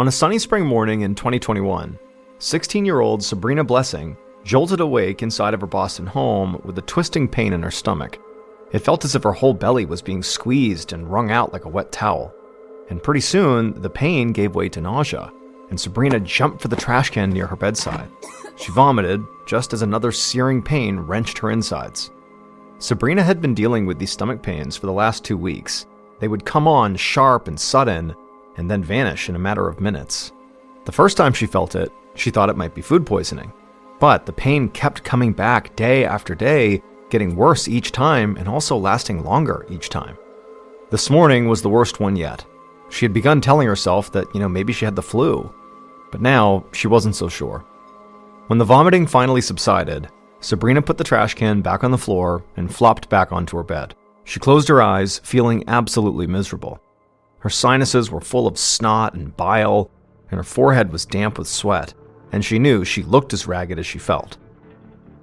On a sunny spring morning in 2021, 16-year-old Sabrina Blessing jolted awake inside of her Boston home with a twisting pain in her stomach. It felt as if her whole belly was being squeezed and wrung out like a wet towel. And pretty soon, the pain gave way to nausea, and Sabrina jumped for the trash can near her bedside. She vomited just as another searing pain wrenched her insides. Sabrina had been dealing with these stomach pains for the last 2 weeks. They would come on sharp and sudden, and then vanish in a matter of minutes. The first time she felt it, she thought it might be food poisoning. But the pain kept coming back day after day, getting worse each time and also lasting longer each time. This morning was the worst one yet. She had begun telling herself that, maybe she had the flu. But now, she wasn't so sure. When the vomiting finally subsided, Sabrina put the trash can back on the floor and flopped back onto her bed. She closed her eyes, feeling absolutely miserable. Her sinuses were full of snot and bile, and her forehead was damp with sweat, and she knew she looked as ragged as she felt.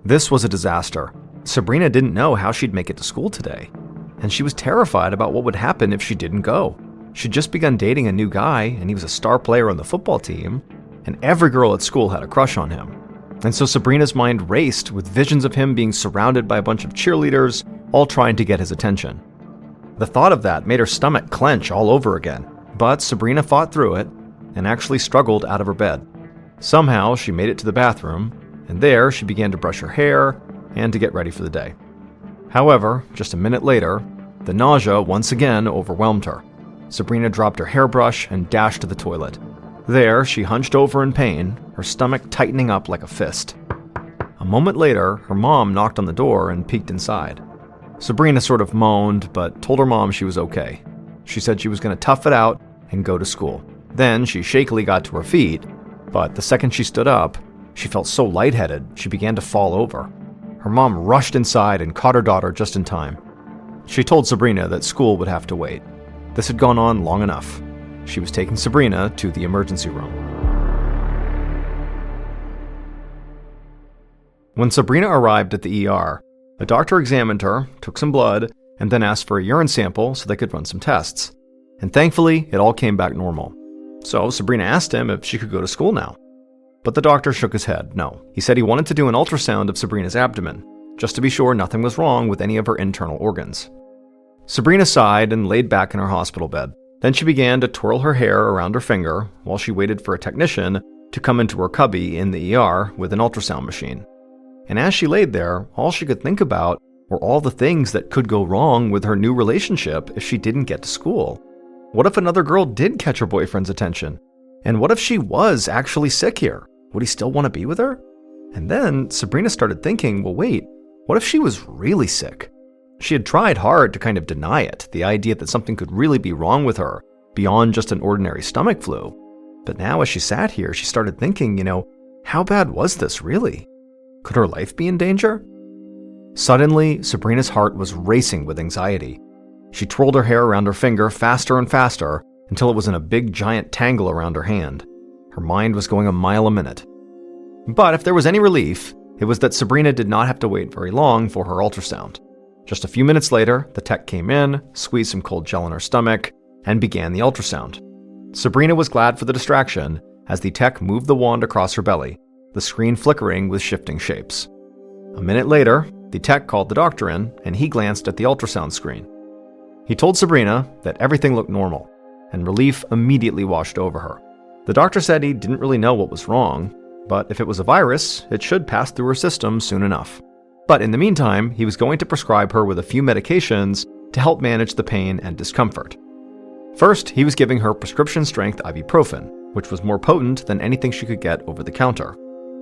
This was a disaster. Sabrina didn't know how she'd make it to school today, and she was terrified about what would happen if she didn't go. She'd just begun dating a new guy, and he was a star player on the football team, and every girl at school had a crush on him. And so Sabrina's mind raced with visions of him being surrounded by a bunch of cheerleaders, all trying to get his attention. The thought of that made her stomach clench all over again, but Sabrina fought through it and actually struggled out of her bed. Somehow, she made it to the bathroom, and there she began to brush her hair and to get ready for the day. However, just a minute later, the nausea once again overwhelmed her. Sabrina dropped her hairbrush and dashed to the toilet. There, she hunched over in pain, her stomach tightening up like a fist. A moment later, her mom knocked on the door and peeked inside. Sabrina sort of moaned, but told her mom she was okay. She said she was going to tough it out and go to school. Then she shakily got to her feet, but the second she stood up, she felt so lightheaded she began to fall over. Her mom rushed inside and caught her daughter just in time. She told Sabrina that school would have to wait. This had gone on long enough. She was taking Sabrina to the emergency room. When Sabrina arrived at the ER, a doctor examined her, took some blood, and then asked for a urine sample so they could run some tests. And thankfully, it all came back normal. So Sabrina asked him if she could go to school now. But the doctor shook his head, no. He said he wanted to do an ultrasound of Sabrina's abdomen, just to be sure nothing was wrong with any of her internal organs. Sabrina sighed and laid back in her hospital bed. Then she began to twirl her hair around her finger while she waited for a technician to come into her cubby in the ER with an ultrasound machine. And as she laid there, all she could think about were all the things that could go wrong with her new relationship if she didn't get to school. What if another girl did catch her boyfriend's attention? And what if she was actually sick here? Would he still want to be with her? And then Sabrina started thinking, well, wait, what if she was really sick? She had tried hard to kind of deny it, the idea that something could really be wrong with her beyond just an ordinary stomach flu. But now as she sat here, she started thinking, how bad was this really? Could her life be in danger? Suddenly, Sabrina's heart was racing with anxiety. She twirled her hair around her finger faster and faster until it was in a big giant tangle around her hand. Her mind was going a mile a minute. But if there was any relief, it was that Sabrina did not have to wait very long for her ultrasound. Just a few minutes later, the tech came in, squeezed some cold gel in her stomach, and began the ultrasound. Sabrina was glad for the distraction as the tech moved the wand across her belly, the screen flickering with shifting shapes. A minute later, the tech called the doctor in, and he glanced at the ultrasound screen. He told Sabrina that everything looked normal, and relief immediately washed over her. The doctor said he didn't really know what was wrong, but if it was a virus, it should pass through her system soon enough. But in the meantime, he was going to prescribe her with a few medications to help manage the pain and discomfort. First, he was giving her prescription-strength ibuprofen, which was more potent than anything she could get over the counter.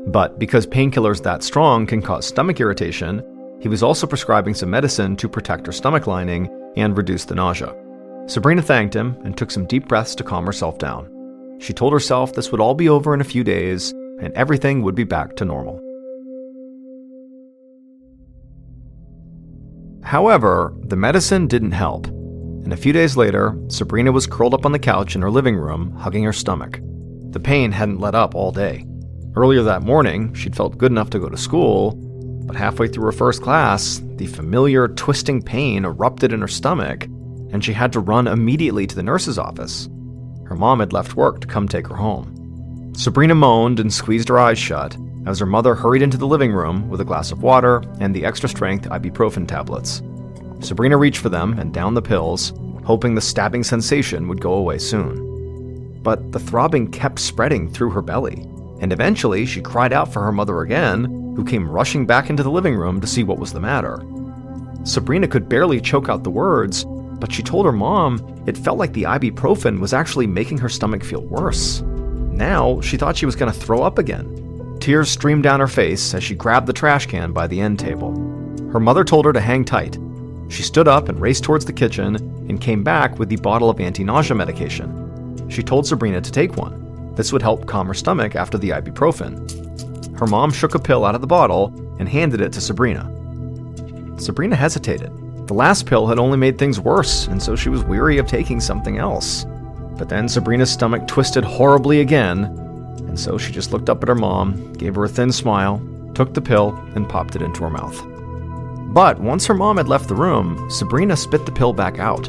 But because painkillers that strong can cause stomach irritation, he was also prescribing some medicine to protect her stomach lining and reduce the nausea. Sabrina thanked him and took some deep breaths to calm herself down. She told herself this would all be over in a few days and everything would be back to normal. However, the medicine didn't help, and a few days later, Sabrina was curled up on the couch in her living room, hugging her stomach. The pain hadn't let up all day. Earlier that morning, she'd felt good enough to go to school, but halfway through her first class, the familiar twisting pain erupted in her stomach, and she had to run immediately to the nurse's office. Her mom had left work to come take her home. Sabrina moaned and squeezed her eyes shut as her mother hurried into the living room with a glass of water and the extra-strength ibuprofen tablets. Sabrina reached for them and downed the pills, hoping the stabbing sensation would go away soon. But the throbbing kept spreading through her belly, and eventually she cried out for her mother again, who came rushing back into the living room to see what was the matter. Sabrina could barely choke out the words, but she told her mom it felt like the ibuprofen was actually making her stomach feel worse. Now she thought she was going to throw up again. Tears streamed down her face as she grabbed the trash can by the end table. Her mother told her to hang tight. She stood up and raced towards the kitchen and came back with the bottle of anti-nausea medication. She told Sabrina to take one. This would help calm her stomach after the ibuprofen. Her mom shook a pill out of the bottle and handed it to Sabrina. Sabrina hesitated. The last pill had only made things worse, and so she was weary of taking something else. But then Sabrina's stomach twisted horribly again, and so she just looked up at her mom, gave her a thin smile, took the pill, and popped it into her mouth. But once her mom had left the room, Sabrina spit the pill back out.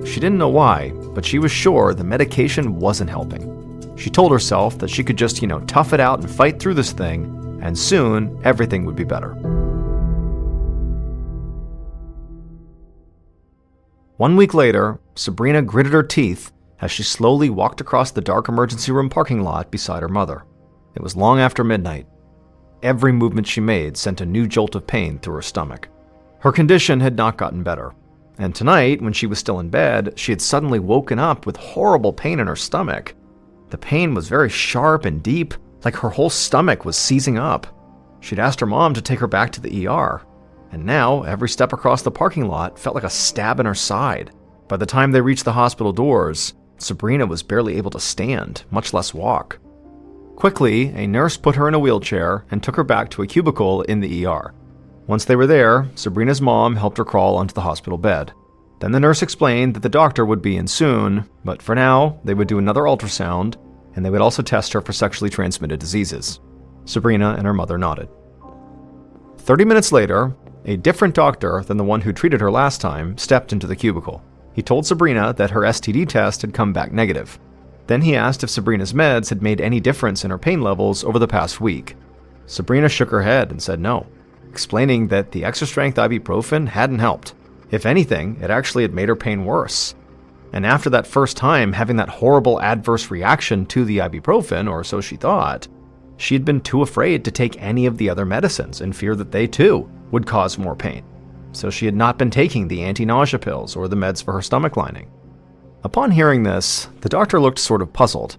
She didn't know why, but she was sure the medication wasn't helping. She told herself that she could just, tough it out and fight through this thing, and soon everything would be better. 1 week later, Sabrina gritted her teeth as she slowly walked across the dark emergency room parking lot beside her mother. It was long after midnight. Every movement she made sent a new jolt of pain through her stomach. Her condition had not gotten better, and tonight, when she was still in bed, she had suddenly woken up with horrible pain in her stomach. The pain was very sharp and deep, like her whole stomach was seizing up. She'd asked her mom to take her back to the ER, and now every step across the parking lot felt like a stab in her side. By the time they reached the hospital doors, Sabrina was barely able to stand, much less walk. Quickly, a nurse put her in a wheelchair and took her back to a cubicle in the ER. Once they were there, Sabrina's mom helped her crawl onto the hospital bed. Then the nurse explained that the doctor would be in soon, but for now, they would do another ultrasound, and they would also test her for sexually transmitted diseases. Sabrina and her mother nodded. 30 minutes later, a different doctor than the one who treated her last time stepped into the cubicle. He told Sabrina that her STD test had come back negative. Then he asked if Sabrina's meds had made any difference in her pain levels over the past week. Sabrina shook her head and said no, explaining that the extra-strength ibuprofen hadn't helped. If anything, it actually had made her pain worse. And after that first time having that horrible adverse reaction to the ibuprofen, or so she thought, she had been too afraid to take any of the other medicines in fear that they too would cause more pain. So she had not been taking the anti-nausea pills or the meds for her stomach lining. Upon hearing this, the doctor looked sort of puzzled.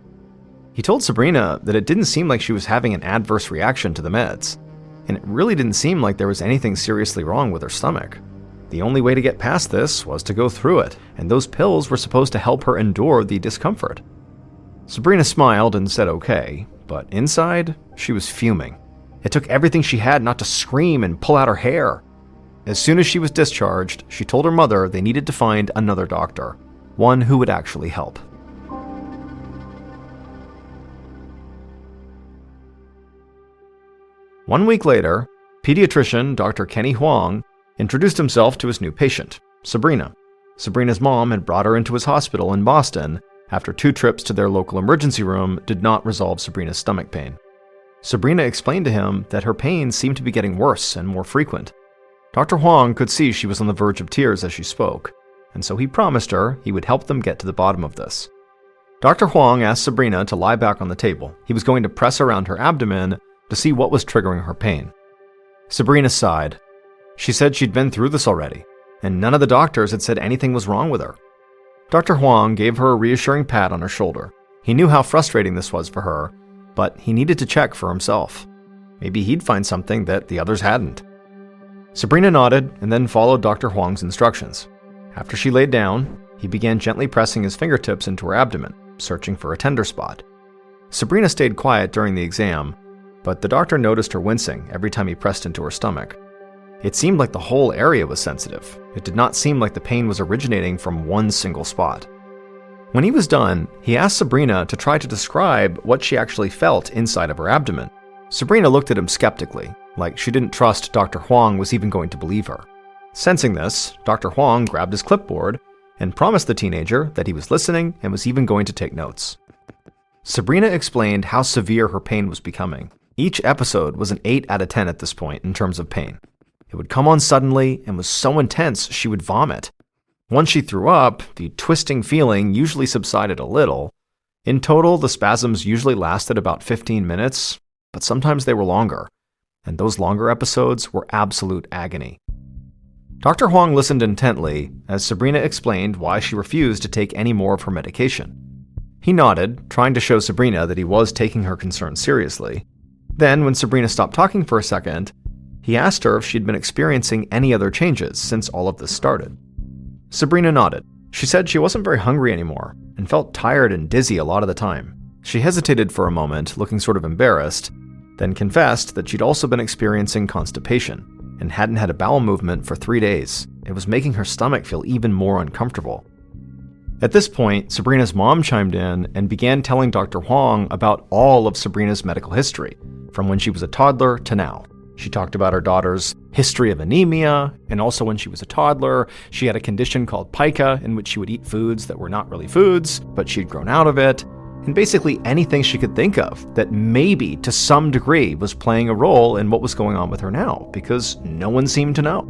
He told Sabrina that it didn't seem like she was having an adverse reaction to the meds, and it really didn't seem like there was anything seriously wrong with her stomach. The only way to get past this was to go through it, and those pills were supposed to help her endure the discomfort. Sabrina smiled and said okay, but inside, she was fuming. It took everything she had not to scream and pull out her hair. As soon as she was discharged, she told her mother they needed to find another doctor, one who would actually help. One week later, pediatrician Dr. Kenny Huang introduced himself to his new patient, Sabrina. Sabrina's mom had brought her into his hospital in Boston after 2 trips to their local emergency room did not resolve Sabrina's stomach pain. Sabrina explained to him that her pain seemed to be getting worse and more frequent. Dr. Huang could see she was on the verge of tears as she spoke, and so he promised her he would help them get to the bottom of this. Dr. Huang asked Sabrina to lie back on the table. He was going to press around her abdomen to see what was triggering her pain. Sabrina sighed. She said she'd been through this already, and none of the doctors had said anything was wrong with her. Dr. Huang gave her a reassuring pat on her shoulder. He knew how frustrating this was for her, but he needed to check for himself. Maybe he'd find something that the others hadn't. Sabrina nodded and then followed Dr. Huang's instructions. After she laid down, he began gently pressing his fingertips into her abdomen, searching for a tender spot. Sabrina stayed quiet during the exam, but the doctor noticed her wincing every time he pressed into her stomach. It seemed like the whole area was sensitive. It did not seem like the pain was originating from one single spot. When he was done, he asked Sabrina to try to describe what she actually felt inside of her abdomen. Sabrina looked at him skeptically, like she didn't trust Dr. Huang was even going to believe her. Sensing this, Dr. Huang grabbed his clipboard and promised the teenager that he was listening and was even going to take notes. Sabrina explained how severe her pain was becoming. Each episode was an 8 out of 10 at this point in terms of pain. It would come on suddenly and was so intense she would vomit. Once she threw up, the twisting feeling usually subsided a little. In total, the spasms usually lasted about 15 minutes, but sometimes they were longer, and those longer episodes were absolute agony. Dr. Huang listened intently as Sabrina explained why she refused to take any more of her medication. He nodded, trying to show Sabrina that he was taking her concerns seriously. Then, when Sabrina stopped talking for a second, he asked her if she'd been experiencing any other changes since all of this started. Sabrina nodded. She said she wasn't very hungry anymore and felt tired and dizzy a lot of the time. She hesitated for a moment, looking sort of embarrassed, then confessed that she'd also been experiencing constipation and hadn't had a bowel movement for 3 days. It was making her stomach feel even more uncomfortable. At this point, Sabrina's mom chimed in and began telling Dr. Huang about all of Sabrina's medical history, from when she was a toddler to now. She talked about her daughter's history of anemia, and also when she was a toddler, she had a condition called pica, in which she would eat foods that were not really foods, but she'd grown out of it, and basically anything she could think of that maybe to some degree was playing a role in what was going on with her now, because no one seemed to know.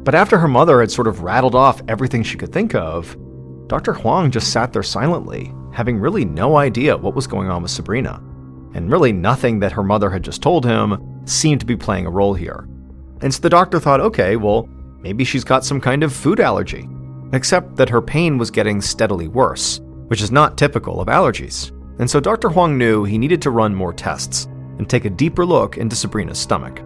But after her mother had sort of rattled off everything she could think of, Dr. Huang just sat there silently, having really no idea what was going on with Sabrina. And really nothing that her mother had just told him seemed to be playing a role here. And so the doctor thought, okay, well, maybe she's got some kind of food allergy. Except that her pain was getting steadily worse, which is not typical of allergies. And so Dr. Huang knew he needed to run more tests and take a deeper look into Sabrina's stomach.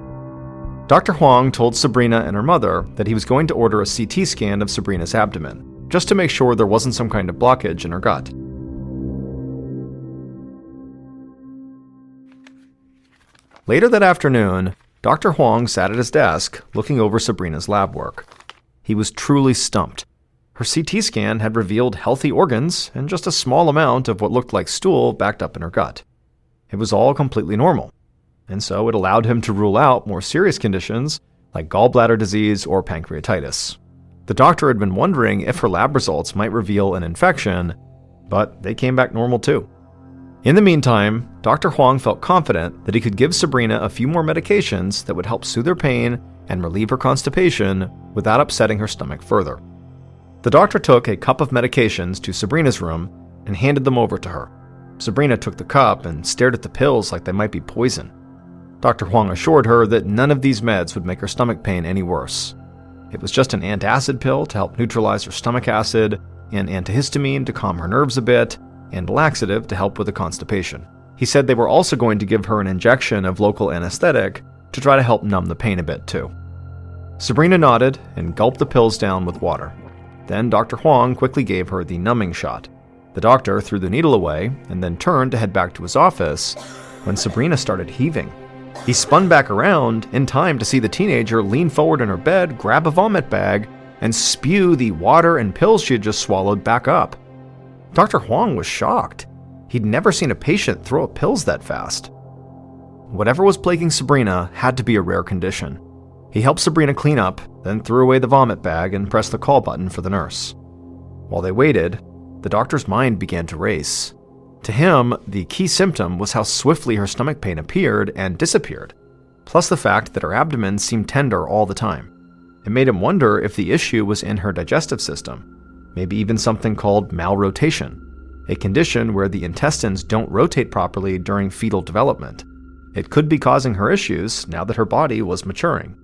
Dr. Huang told Sabrina and her mother that he was going to order a CT scan of Sabrina's abdomen, just to make sure there wasn't some kind of blockage in her gut. Later that afternoon, Dr. Huang sat at his desk looking over Sabrina's lab work. He was truly stumped. Her CT scan had revealed healthy organs and just a small amount of what looked like stool backed up in her gut. It was all completely normal, and so it allowed him to rule out more serious conditions like gallbladder disease or pancreatitis. The doctor had been wondering if her lab results might reveal an infection, but they came back normal too. In the meantime, Dr. Huang felt confident that he could give Sabrina a few more medications that would help soothe her pain and relieve her constipation without upsetting her stomach further. The doctor took a cup of medications to Sabrina's room and handed them over to her. Sabrina took the cup and stared at the pills like they might be poison. Dr. Huang assured her that none of these meds would make her stomach pain any worse. It was just an antacid pill to help neutralize her stomach acid, an antihistamine to calm her nerves a bit, and a laxative to help with the constipation. He said they were also going to give her an injection of local anesthetic to try to help numb the pain a bit too. Sabrina nodded and gulped the pills down with water. Then Dr. Huang quickly gave her the numbing shot. The doctor threw the needle away and then turned to head back to his office when Sabrina started heaving. He spun back around in time to see the teenager lean forward in her bed, grab a vomit bag, and spew the water and pills she had just swallowed back up. Dr. Huang was shocked. He'd never seen a patient throw up pills that fast. Whatever was plaguing Sabrina had to be a rare condition. He helped Sabrina clean up, then threw away the vomit bag and pressed the call button for the nurse. While they waited, the doctor's mind began to race. To him, the key symptom was how swiftly her stomach pain appeared and disappeared, plus the fact that her abdomen seemed tender all the time. It made him wonder if the issue was in her digestive system, maybe even something called malrotation, a condition where the intestines don't rotate properly during fetal development. It could be causing her issues now that her body was maturing.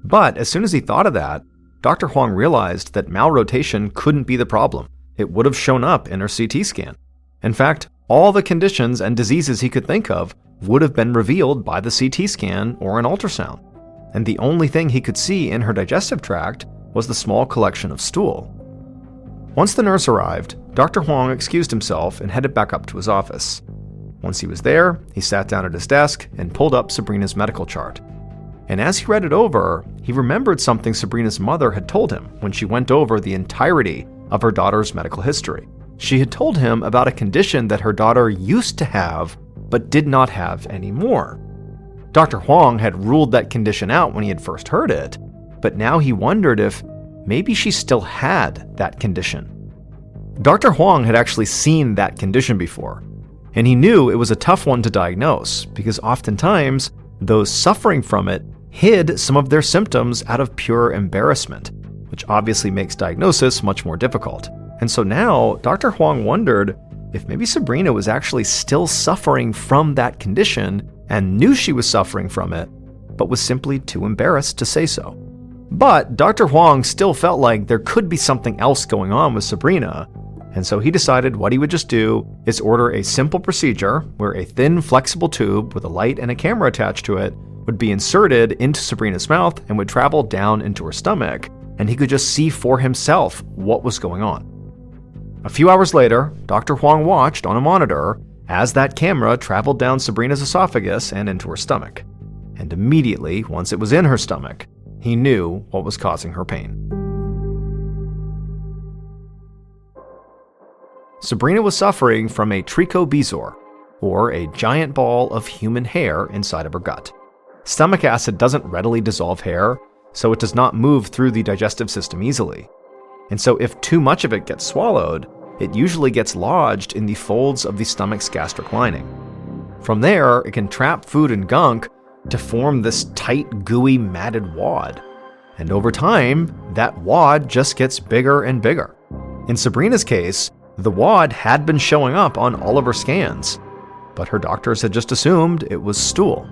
But as soon as he thought of that, Dr. Huang realized that malrotation couldn't be the problem. It would have shown up in her CT scan. In fact, all the conditions and diseases he could think of would have been revealed by the CT scan or an ultrasound. And the only thing he could see in her digestive tract was the small collection of stool. Once the nurse arrived, Dr. Huang excused himself and headed back up to his office. Once he was there, he sat down at his desk and pulled up Sabrina's medical chart. And as he read it over, he remembered something Sabrina's mother had told him when she went over the entirety of her daughter's medical history. She had told him about a condition that her daughter used to have, but did not have anymore. Dr. Huang had ruled that condition out when he had first heard it, but now he wondered if maybe she still had that condition. Dr. Huang had actually seen that condition before, and he knew it was a tough one to diagnose because oftentimes those suffering from it hid some of their symptoms out of pure embarrassment, which obviously makes diagnosis much more difficult. And so now Dr. Huang wondered if maybe Sabrina was actually still suffering from that condition and knew she was suffering from it, but was simply too embarrassed to say so. But Dr. Huang still felt like there could be something else going on with Sabrina, and so he decided what he would just do is order a simple procedure where a thin, flexible tube with a light and a camera attached to it would be inserted into Sabrina's mouth and would travel down into her stomach, and he could just see for himself what was going on. A few hours later, Dr. Huang watched on a monitor as that camera traveled down Sabrina's esophagus and into her stomach. And immediately, once it was in her stomach, he knew what was causing her pain. Sabrina was suffering from a trichobezoar, or a giant ball of human hair inside of her gut. Stomach acid doesn't readily dissolve hair, so it does not move through the digestive system easily. And so if too much of it gets swallowed, it usually gets lodged in the folds of the stomach's gastric lining. From there, it can trap food and gunk to form this tight, gooey, matted wad. And over time, that wad just gets bigger and bigger. In Sabrina's case, the wad had been showing up on all of her scans, but her doctors had just assumed it was stool.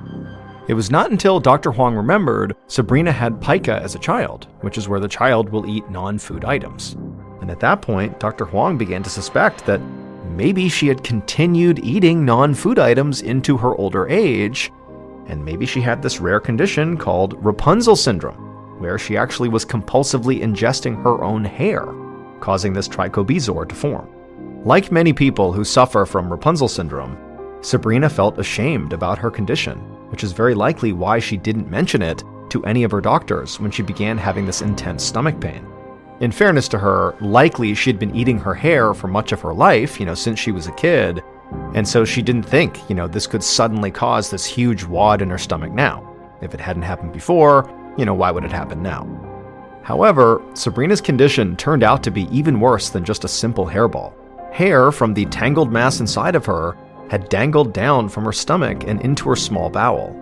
It was not until Dr. Huang remembered Sabrina had pica as a child, which is where the child will eat non-food items. And at that point, Dr. Huang began to suspect that maybe she had continued eating non-food items into her older age, and maybe she had this rare condition called Rapunzel syndrome, where she actually was compulsively ingesting her own hair, causing this trichobezoar to form. Like many people who suffer from Rapunzel syndrome, Sabrina felt ashamed about her condition, which is very likely why she didn't mention it to any of her doctors when she began having this intense stomach pain. In fairness to her, likely she'd been eating her hair for much of her life, since she was a kid, and so she didn't think, this could suddenly cause this huge wad in her stomach now. If it hadn't happened before, why would it happen now? However, Sabrina's condition turned out to be even worse than just a simple hairball. Hair from the tangled mass inside of her had dangled down from her stomach and into her small bowel.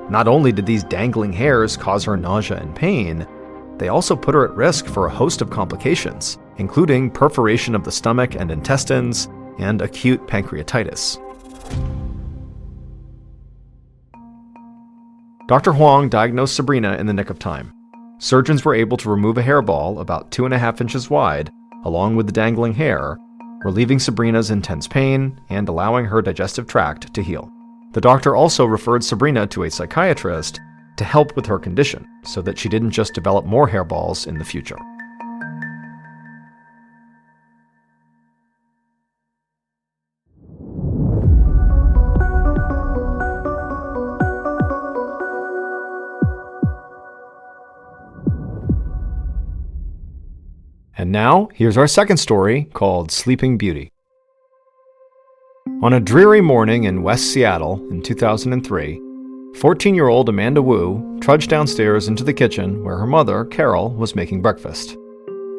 Not only did these dangling hairs cause her nausea and pain, they also put her at risk for a host of complications, including perforation of the stomach and intestines and acute pancreatitis. Dr. Huang diagnosed Sabrina in the nick of time. Surgeons were able to remove a hairball about 2.5 inches wide, along with the dangling hair, relieving Sabrina's intense pain and allowing her digestive tract to heal. The doctor also referred Sabrina to a psychiatrist to help with her condition, so that she didn't just develop more hairballs in the future. And now, here's our second story called Sleeping Beauty. On a dreary morning in West Seattle in 2003, 14-year-old Amanda Wu trudged downstairs into the kitchen where her mother, Carol, was making breakfast.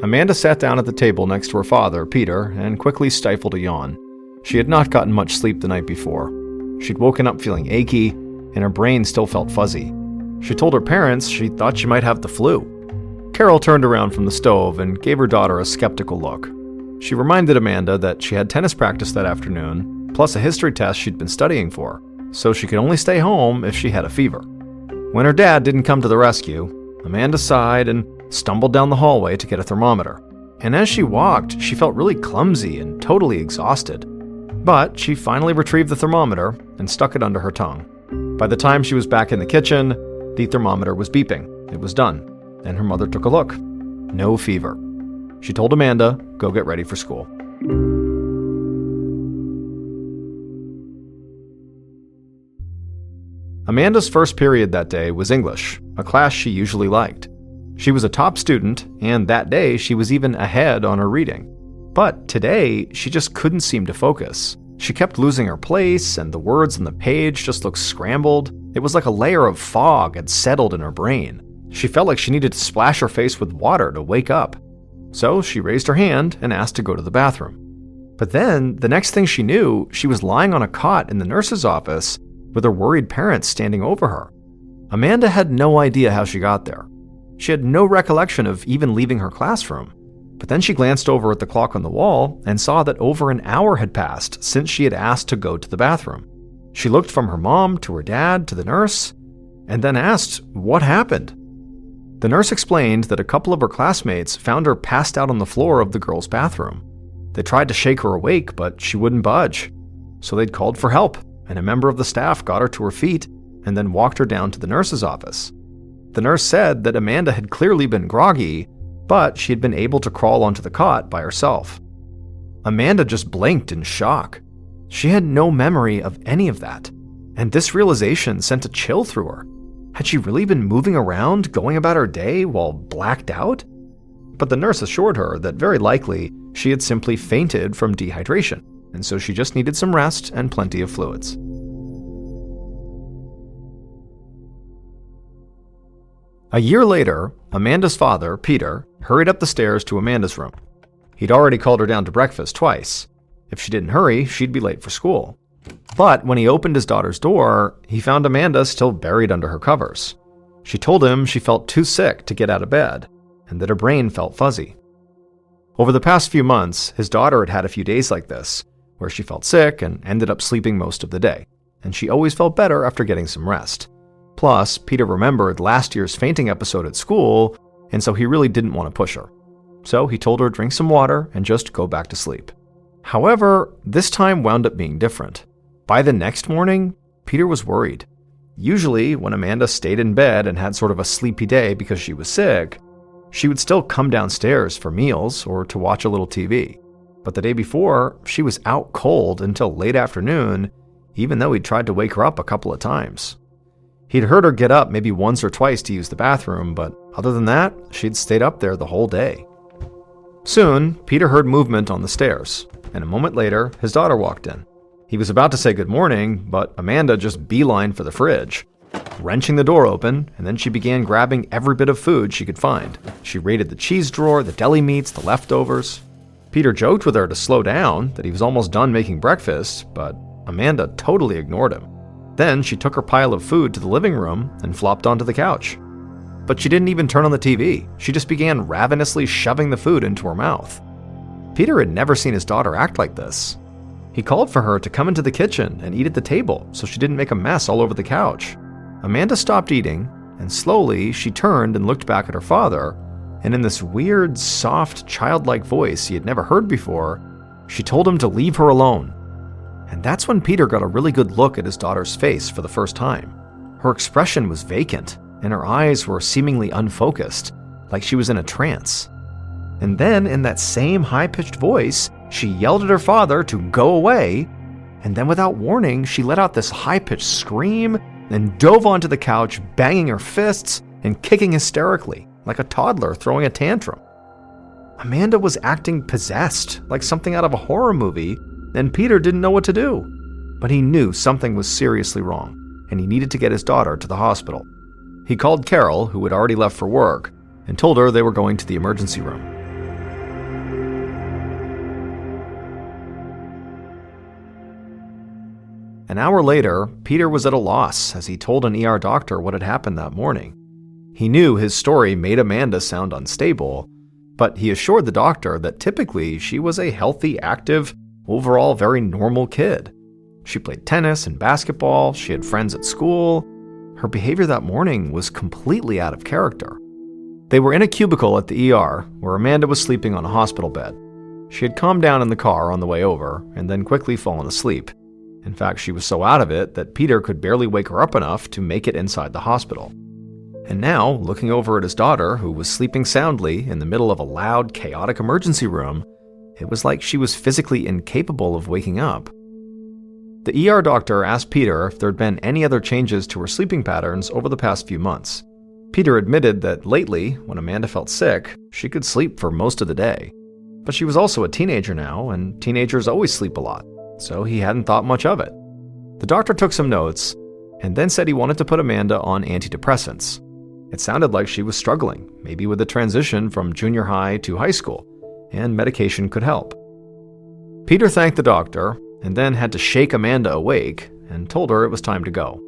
Amanda sat down at the table next to her father, Peter, and quickly stifled a yawn. She had not gotten much sleep the night before. She'd woken up feeling achy, and her brain still felt fuzzy. She told her parents she thought she might have the flu. Carol turned around from the stove and gave her daughter a skeptical look. She reminded Amanda that she had tennis practice that afternoon, plus a history test she'd been studying for, so she could only stay home if she had a fever. When her dad didn't come to the rescue, Amanda sighed and stumbled down the hallway to get a thermometer. And as she walked, she felt really clumsy and totally exhausted. But she finally retrieved the thermometer and stuck it under her tongue. By the time she was back in the kitchen, the thermometer was beeping. It was done. And her mother took a look. No fever. She told Amanda, go get ready for school. Amanda's first period that day was English, a class she usually liked. She was a top student, and that day she was even ahead on her reading. But today, she just couldn't seem to focus. She kept losing her place, and the words on the page just looked scrambled. It was like a layer of fog had settled in her brain. She felt like she needed to splash her face with water to wake up. So she raised her hand and asked to go to the bathroom. But then, the next thing she knew, she was lying on a cot in the nurse's office with her worried parents standing over her. Amanda had no idea how she got there. She had no recollection of even leaving her classroom. But then she glanced over at the clock on the wall and saw that over an hour had passed since she had asked to go to the bathroom. She looked from her mom to her dad to the nurse, and then asked what happened. The nurse explained that a couple of her classmates found her passed out on the floor of the girls' bathroom. They tried to shake her awake, but she wouldn't budge. So they'd called for help, and a member of the staff got her to her feet and then walked her down to the nurse's office. The nurse said that Amanda had clearly been groggy, but she had been able to crawl onto the cot by herself. Amanda just blinked in shock. She had no memory of any of that, and this realization sent a chill through her. Had she really been moving around, going about her day while blacked out? But the nurse assured her that very likely she had simply fainted from dehydration, and so she just needed some rest and plenty of fluids. A year later, Amanda's father, Peter, hurried up the stairs to Amanda's room. He'd already called her down to breakfast twice. If she didn't hurry, she'd be late for school. But when he opened his daughter's door, he found Amanda still buried under her covers. She told him she felt too sick to get out of bed, and that her brain felt fuzzy. Over the past few months, his daughter had had a few days like this, where she felt sick and ended up sleeping most of the day, and she always felt better after getting some rest. Plus, Peter remembered last year's fainting episode at school, and so he really didn't want to push her. So he told her to drink some water and just go back to sleep. However, this time wound up being different. By the next morning, Peter was worried. Usually, when Amanda stayed in bed and had sort of a sleepy day because she was sick, she would still come downstairs for meals or to watch a little TV. But the day before, she was out cold until late afternoon, even though he'd tried to wake her up a couple of times. He'd heard her get up maybe once or twice to use the bathroom, but other than that, she'd stayed up there the whole day. Soon, Peter heard movement on the stairs, and a moment later, his daughter walked in. He was about to say good morning, but Amanda just beelined for the fridge, wrenching the door open, and then she began grabbing every bit of food she could find. She raided the cheese drawer, the deli meats, the leftovers. Peter joked with her to slow down, that he was almost done making breakfast, but Amanda totally ignored him. Then she took her pile of food to the living room and flopped onto the couch. But she didn't even turn on the TV. She just began ravenously shoving the food into her mouth. Peter had never seen his daughter act like this. He called for her to come into the kitchen and eat at the table so she didn't make a mess all over the couch. Amanda stopped eating, and slowly she turned and looked back at her father, and in this weird, soft, childlike voice he had never heard before, she told him to leave her alone. And that's when Peter got a really good look at his daughter's face for the first time. Her expression was vacant, and her eyes were seemingly unfocused, like she was in a trance. And then, in that same high-pitched voice, she yelled at her father to go away, and then without warning, she let out this high-pitched scream and dove onto the couch, banging her fists and kicking hysterically, like a toddler throwing a tantrum. Amanda was acting possessed, like something out of a horror movie, and Peter didn't know what to do. But he knew something was seriously wrong, and he needed to get his daughter to the hospital. He called Carol, who had already left for work, and told her they were going to the emergency room. An hour later, Peter was at a loss as he told an ER doctor what had happened that morning. He knew his story made Amanda sound unstable, but he assured the doctor that typically she was a healthy, active, overall very normal kid. She played tennis and basketball, she had friends at school. Her behavior that morning was completely out of character. They were in a cubicle at the ER, where Amanda was sleeping on a hospital bed. She had calmed down in the car on the way over, and then quickly fallen asleep. In fact, she was so out of it that Peter could barely wake her up enough to make it inside the hospital. And now, looking over at his daughter, who was sleeping soundly in the middle of a loud, chaotic emergency room, it was like she was physically incapable of waking up. The ER doctor asked Peter if there had been any other changes to her sleeping patterns over the past few months. Peter admitted that lately, when Amanda felt sick, she could sleep for most of the day. But she was also a teenager now, and teenagers always sleep a lot, so he hadn't thought much of it. The doctor took some notes, and then said he wanted to put Amanda on antidepressants. It sounded like she was struggling, maybe with a transition from junior high to high school, and medication could help. Peter thanked the doctor and then had to shake Amanda awake and told her it was time to go.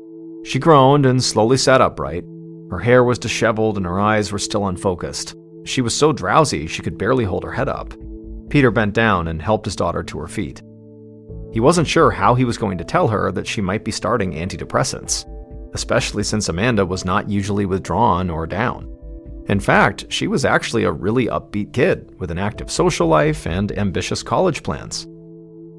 She groaned and slowly sat upright. Her hair was disheveled and her eyes were still unfocused. She was so drowsy she could barely hold her head up. Peter bent down and helped his daughter to her feet. He wasn't sure how he was going to tell her that she might be starting antidepressants, especially since Amanda was not usually withdrawn or down. In fact, she was actually a really upbeat kid with an active social life and ambitious college plans.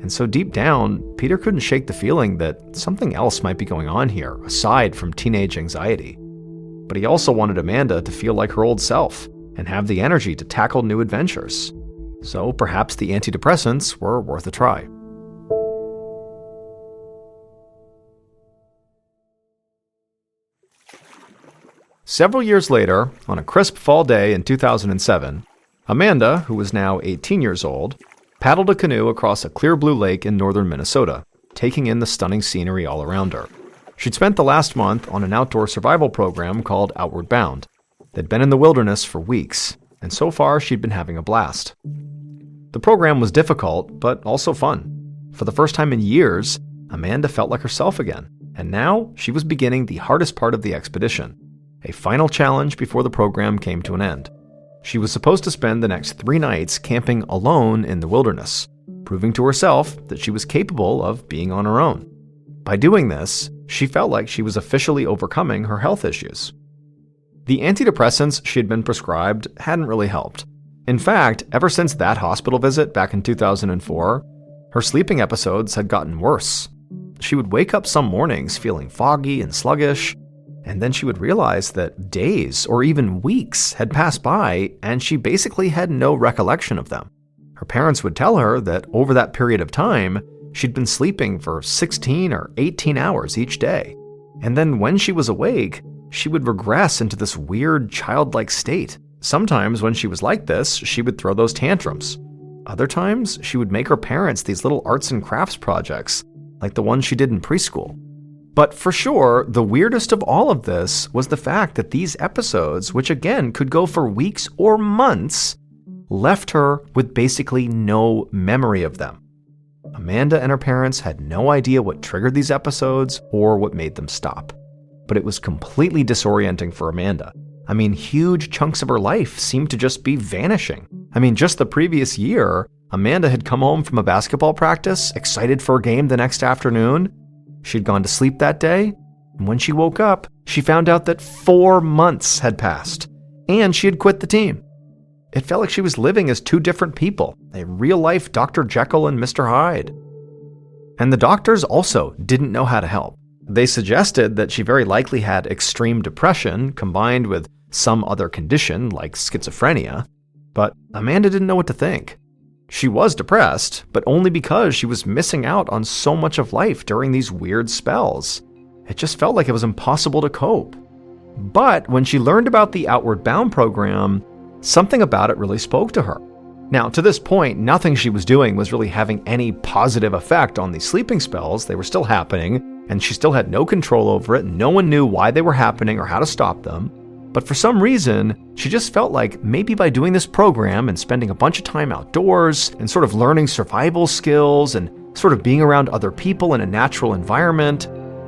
And so deep down, Peter couldn't shake the feeling that something else might be going on here, aside from teenage anxiety. But he also wanted Amanda to feel like her old self and have the energy to tackle new adventures. So perhaps the antidepressants were worth a try. Several years later, on a crisp fall day in 2007, Amanda, who was now 18 years old, paddled a canoe across a clear blue lake in northern Minnesota, taking in the stunning scenery all around her. She'd spent the last month on an outdoor survival program called Outward Bound. They'd been in the wilderness for weeks, and so far she'd been having a blast. The program was difficult, but also fun. For the first time in years, Amanda felt like herself again, and now she was beginning the hardest part of the expedition, a final challenge before the program came to an end. She was supposed to spend the next 3 nights camping alone in the wilderness, proving to herself that she was capable of being on her own. By doing this, she felt like she was officially overcoming her health issues. The antidepressants she had been prescribed hadn't really helped. In fact, ever since that hospital visit back in 2004, her sleeping episodes had gotten worse. She would wake up some mornings feeling foggy and sluggish, and then she would realize that days or even weeks had passed by and she basically had no recollection of them. Her parents would tell her that over that period of time, she'd been sleeping for 16 or 18 hours each day. And then when she was awake, she would regress into this weird childlike state. Sometimes when she was like this, she would throw those tantrums. Other times, she would make her parents these little arts and crafts projects, like the ones she did in preschool. But for sure, the weirdest of all of this was the fact that these episodes, which again could go for weeks or months, left her with basically no memory of them. Amanda and her parents had no idea what triggered these episodes or what made them stop. But it was completely disorienting for Amanda. I mean, huge chunks of her life seemed to just be vanishing. I mean, just the previous year, Amanda had come home from a basketball practice, excited for a game the next afternoon. She'd gone to sleep that day, and when she woke up, she found out that 4 months had passed, and she had quit the team. It felt like she was living as 2 different people, a real-life Dr. Jekyll and Mr. Hyde. And the doctors also didn't know how to help. They suggested that she very likely had extreme depression combined with some other condition like schizophrenia, but Amanda didn't know what to think. She was depressed, but only because she was missing out on so much of life during these weird spells. It just felt like it was impossible to cope. But when she learned about the Outward Bound program, something about it really spoke to her. Now, to this point, nothing she was doing was really having any positive effect on these sleeping spells. They were still happening, and she still had no control over it. No one knew why they were happening or how to stop them. But for some reason, she just felt like maybe by doing this program and spending a bunch of time outdoors and sort of learning survival skills and sort of being around other people in a natural environment,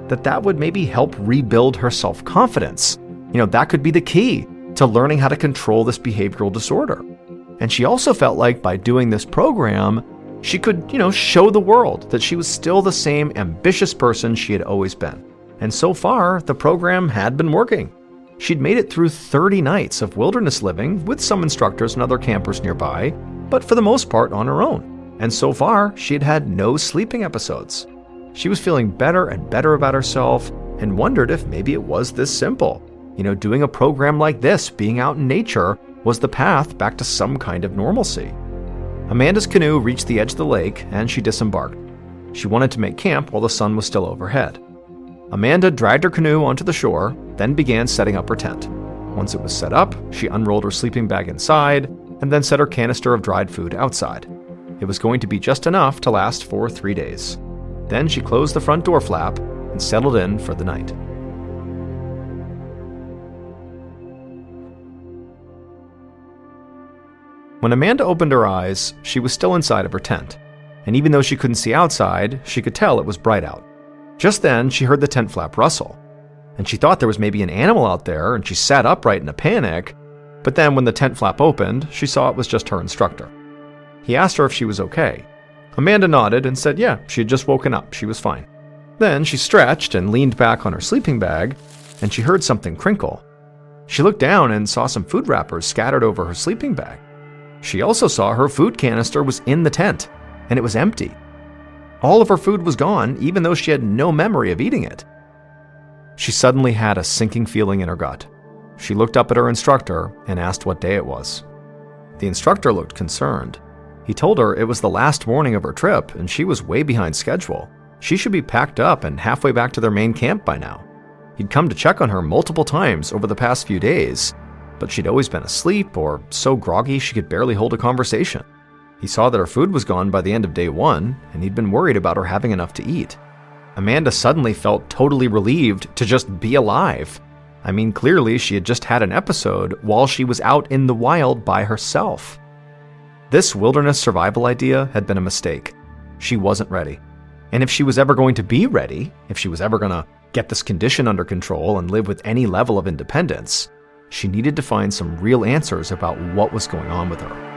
that would maybe help rebuild her self-confidence. That could be the key to learning how to control this behavioral disorder. And she also felt like by doing this program, she could, show the world that she was still the same ambitious person she had always been. And so far, the program had been working. She'd made it through 30 nights of wilderness living with some instructors and other campers nearby, but for the most part on her own. And so far, she had had no sleeping episodes. She was feeling better and better about herself and wondered if maybe it was this simple. Doing a program like this, being out in nature, was the path back to some kind of normalcy. Amanda's canoe reached the edge of the lake and she disembarked. She wanted to make camp while the sun was still overhead. Amanda dragged her canoe onto the shore, then began setting up her tent. Once it was set up, she unrolled her sleeping bag inside and then set her canister of dried food outside. It was going to be just enough to last for 3 days. Then she closed the front door flap and settled in for the night. When Amanda opened her eyes, she was still inside of her tent, and even though she couldn't see outside, she could tell it was bright out. Just then, she heard the tent flap rustle, and she thought there was maybe an animal out there, and she sat upright in a panic, but then when the tent flap opened, she saw it was just her instructor. He asked her if she was okay. Amanda nodded and said yeah, she had just woken up, she was fine. Then she stretched and leaned back on her sleeping bag, and she heard something crinkle. She looked down and saw some food wrappers scattered over her sleeping bag. She also saw her food canister was in the tent, and it was empty. All of her food was gone, even though she had no memory of eating it. She suddenly had a sinking feeling in her gut. She looked up at her instructor and asked what day it was. The instructor looked concerned. He told her it was the last morning of her trip and she was way behind schedule. She should be packed up and halfway back to their main camp by now. He'd come to check on her multiple times over the past few days, but she'd always been asleep or so groggy she could barely hold a conversation. He saw that her food was gone by the end of day 1, and he'd been worried about her having enough to eat. Amanda suddenly felt totally relieved to just be alive. I mean, clearly she had just had an episode while she was out in the wild by herself. This wilderness survival idea had been a mistake. She wasn't ready. And if she was ever going to be ready, if she was ever going to get this condition under control and live with any level of independence, she needed to find some real answers about what was going on with her.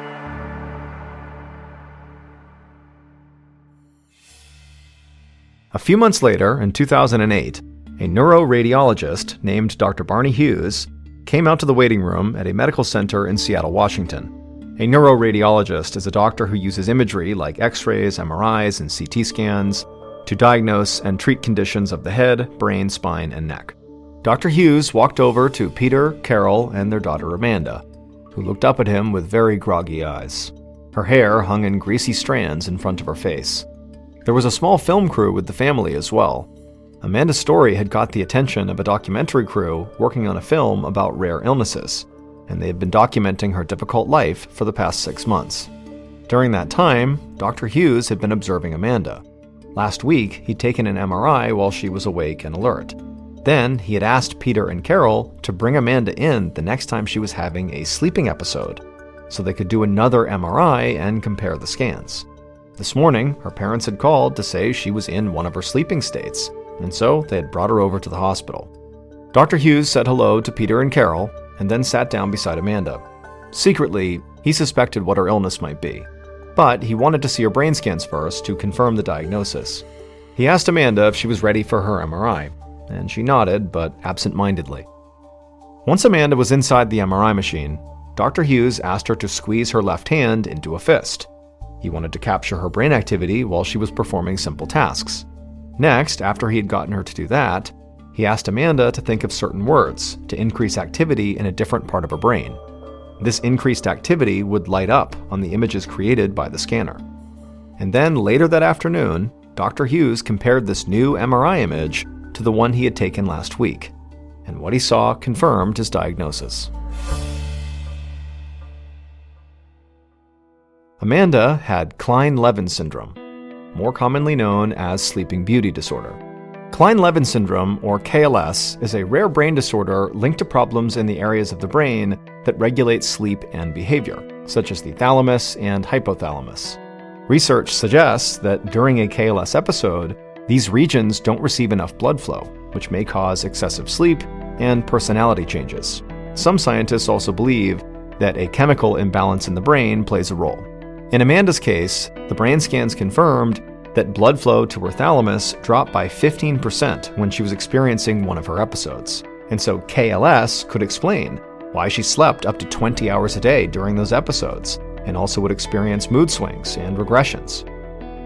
A few months later, in 2008, a neuroradiologist named Dr. Barney Hughes came out to the waiting room at a medical center in Seattle, Washington. A neuroradiologist is a doctor who uses imagery like X-rays, MRIs, and CT scans to diagnose and treat conditions of the head, brain, spine, and neck. Dr. Hughes walked over to Peter, Carol, and their daughter Amanda, who looked up at him with very groggy eyes. Her hair hung in greasy strands in front of her face. There was a small film crew with the family as well. Amanda's story had got the attention of a documentary crew working on a film about rare illnesses, and they had been documenting her difficult life for the past 6 months. During that time, Dr. Hughes had been observing Amanda. Last week, he'd taken an MRI while she was awake and alert. Then, he had asked Peter and Carol to bring Amanda in the next time she was having a sleeping episode, so they could do another MRI and compare the scans. This morning, her parents had called to say she was in one of her sleeping states, and so they had brought her over to the hospital. Dr. Hughes said hello to Peter and Carol, and then sat down beside Amanda. Secretly, he suspected what her illness might be, but he wanted to see her brain scans first to confirm the diagnosis. He asked Amanda if she was ready for her MRI, and she nodded, but absent-mindedly. Once Amanda was inside the MRI machine, Dr. Hughes asked her to squeeze her left hand into a fist. He wanted to capture her brain activity while she was performing simple tasks. Next, after he had gotten her to do that, he asked Amanda to think of certain words to increase activity in a different part of her brain. This increased activity would light up on the images created by the scanner. And then later that afternoon, Dr. Hughes compared this new MRI image to the one he had taken last week, and what he saw confirmed his diagnosis. Amanda had Klein-Levin syndrome, more commonly known as sleeping beauty disorder. Klein-Levin syndrome, or KLS, is a rare brain disorder linked to problems in the areas of the brain that regulate sleep and behavior, such as the thalamus and hypothalamus. Research suggests that during a KLS episode, these regions don't receive enough blood flow, which may cause excessive sleep and personality changes. Some scientists also believe that a chemical imbalance in the brain plays a role. In Amanda's case, the brain scans confirmed that blood flow to her thalamus dropped by 15% when she was experiencing one of her episodes. And so KLS could explain why she slept up to 20 hours a day during those episodes, and also would experience mood swings and regressions.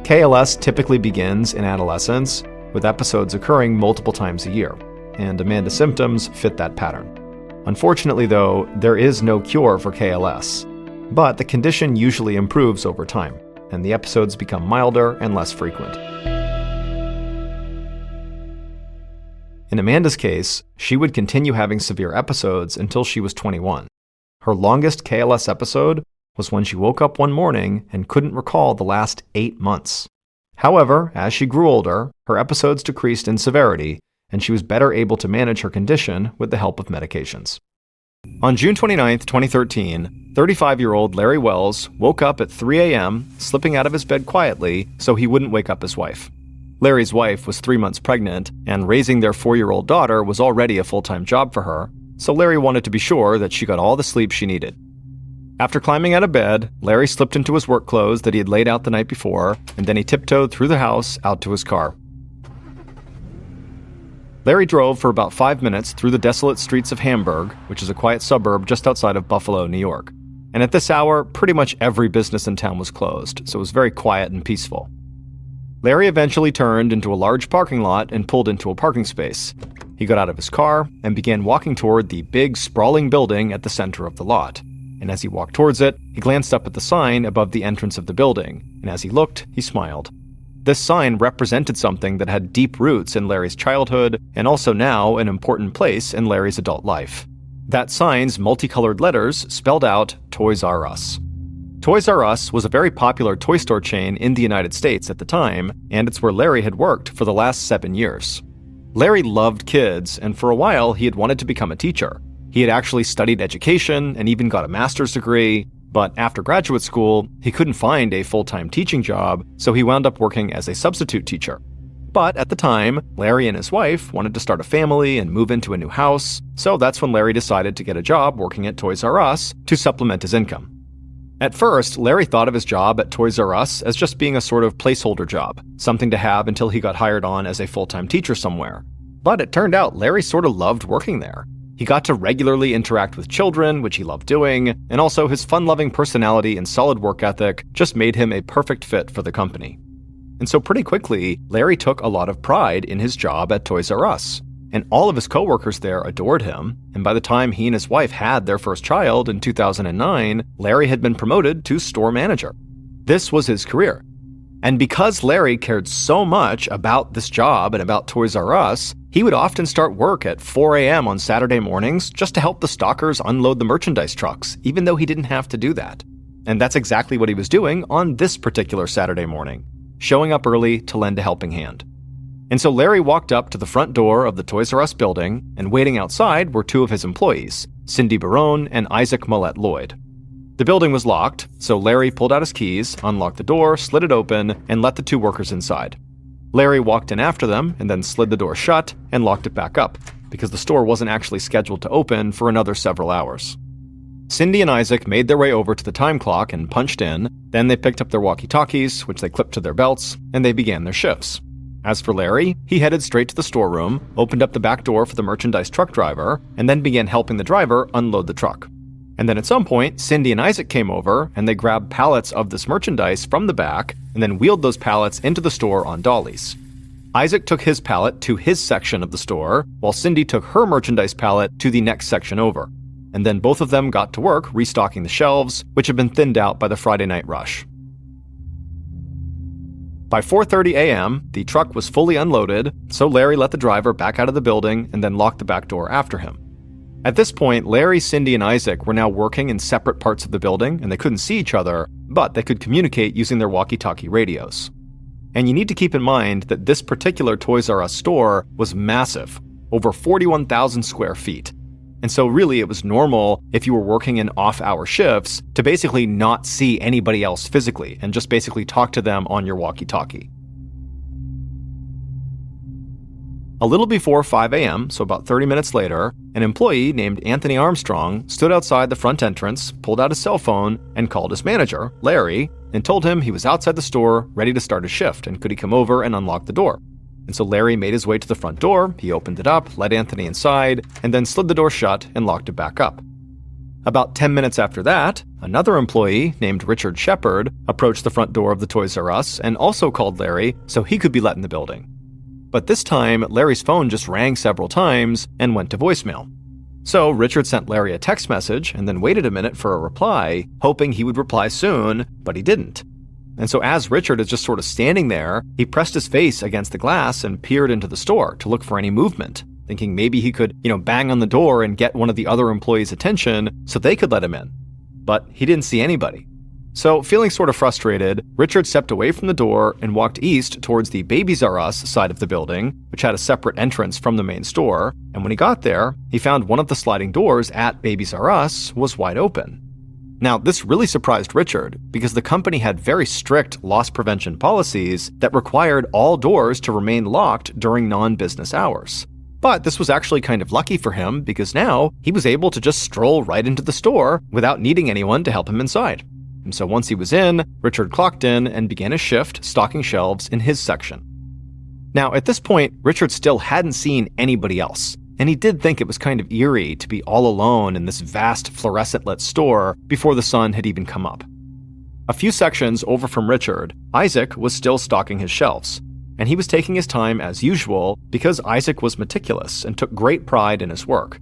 KLS typically begins in adolescence, with episodes occurring multiple times a year, and Amanda's symptoms fit that pattern. Unfortunately, though, there is no cure for KLS, but the condition usually improves over time, and the episodes become milder and less frequent. In Amanda's case, she would continue having severe episodes until she was 21. Her longest KLS episode was when she woke up one morning and couldn't recall the last 8 months. However, as she grew older, her episodes decreased in severity, and she was better able to manage her condition with the help of medications. On June 29, 2013, 35-year-old Larry Wells woke up at 3 a.m., slipping out of his bed quietly so he wouldn't wake up his wife. Larry's wife was 3 months pregnant, and raising their 4-year-old daughter was already a full-time job for her, so Larry wanted to be sure that she got all the sleep she needed. After climbing out of bed, Larry slipped into his work clothes that he had laid out the night before, and then he tiptoed through the house out to his car. Larry drove for about 5 minutes through the desolate streets of Hamburg, which is a quiet suburb just outside of Buffalo, New York. And at this hour, pretty much every business in town was closed, so it was very quiet and peaceful. Larry eventually turned into a large parking lot and pulled into a parking space. He got out of his car and began walking toward the big, sprawling building at the center of the lot. And as he walked towards it, he glanced up at the sign above the entrance of the building, and as he looked, he smiled. This sign represented something that had deep roots in Larry's childhood and also now an important place in Larry's adult life. That sign's multicolored letters spelled out Toys R Us. Toys R Us was a very popular toy store chain in the United States at the time, and it's where Larry had worked for the last 7 years. Larry loved kids, and for a while he had wanted to become a teacher. He had actually studied education and even got a master's degree, but after graduate school, he couldn't find a full-time teaching job, so he wound up working as a substitute teacher. But at the time, Larry and his wife wanted to start a family and move into a new house, so that's when Larry decided to get a job working at Toys R Us to supplement his income. At first, Larry thought of his job at Toys R Us as just being a sort of placeholder job, something to have until he got hired on as a full-time teacher somewhere. But it turned out Larry sort of loved working there. He got to regularly interact with children, which he loved doing, and also his fun-loving personality and solid work ethic just made him a perfect fit for the company. And so pretty quickly, Larry took a lot of pride in his job at Toys R Us. And all of his coworkers there adored him, and by the time he and his wife had their first child in 2009, Larry had been promoted to store manager. This was his career. And because Larry cared so much about this job and about Toys R Us, he would often start work at 4 a.m. on Saturday mornings just to help the stockers unload the merchandise trucks, even though he didn't have to do that. And that's exactly what he was doing on this particular Saturday morning, showing up early to lend a helping hand. And so Larry walked up to the front door of the Toys R Us building, and waiting outside were 2 of his employees, Cindy Barone and Isaac Millette Lloyd. The building was locked, so Larry pulled out his keys, unlocked the door, slid it open, and let the 2 workers inside. Larry walked in after them and then slid the door shut and locked it back up, because the store wasn't actually scheduled to open for another several hours. Cindy and Isaac made their way over to the time clock and punched in, then they picked up their walkie-talkies, which they clipped to their belts, and they began their shifts. As for Larry, he headed straight to the storeroom, opened up the back door for the merchandise truck driver, and then began helping the driver unload the truck. And then at some point, Cindy and Isaac came over, and they grabbed pallets of this merchandise from the back, and then wheeled those pallets into the store on dollies. Isaac took his pallet to his section of the store, while Cindy took her merchandise pallet to the next section over. And then both of them got to work restocking the shelves, which had been thinned out by the Friday night rush. By 4:30 a.m., the truck was fully unloaded, so Larry let the driver back out of the building and then locked the back door after him. At this point, Larry, Cindy, and Isaac were now working in separate parts of the building, and they couldn't see each other, but they could communicate using their walkie-talkie radios. And you need to keep in mind that this particular Toys R Us store was massive, over 41,000 square feet. And so really it was normal if you were working in off-hour shifts to basically not see anybody else physically and just basically talk to them on your walkie-talkie. A little before 5 a.m., so about 30 minutes later, an employee named Anthony Armstrong stood outside the front entrance, pulled out his cell phone, and called his manager, Larry, and told him he was outside the store ready to start his shift and could he come over and unlock the door. And so Larry made his way to the front door, he opened it up, let Anthony inside, and then slid the door shut and locked it back up. About 10 minutes after that, another employee named Richard Shepard approached the front door of the Toys R Us and also called Larry so he could be let in the building. But this time, Larry's phone just rang several times and went to voicemail. So Richard sent Larry a text message and then waited a minute for a reply, hoping he would reply soon, but he didn't. And so as Richard is just sort of standing there, he pressed his face against the glass and peered into the store to look for any movement, thinking maybe he could, bang on the door and get one of the other employees' attention so they could let him in. But he didn't see anybody. So, feeling sort of frustrated, Richard stepped away from the door and walked east towards the Babies R Us side of the building, which had a separate entrance from the main store, and when he got there, he found one of the sliding doors at Babies R Us was wide open. Now, this really surprised Richard because the company had very strict loss prevention policies that required all doors to remain locked during non-business hours. But this was actually kind of lucky for him because now he was able to just stroll right into the store without needing anyone to help him inside. And so once he was in, Richard clocked in and began his shift stocking shelves in his section. Now, at this point, Richard still hadn't seen anybody else, and he did think it was kind of eerie to be all alone in this vast fluorescent-lit store before the sun had even come up. A few sections over from Richard, Isaac was still stocking his shelves, and he was taking his time as usual because Isaac was meticulous and took great pride in his work.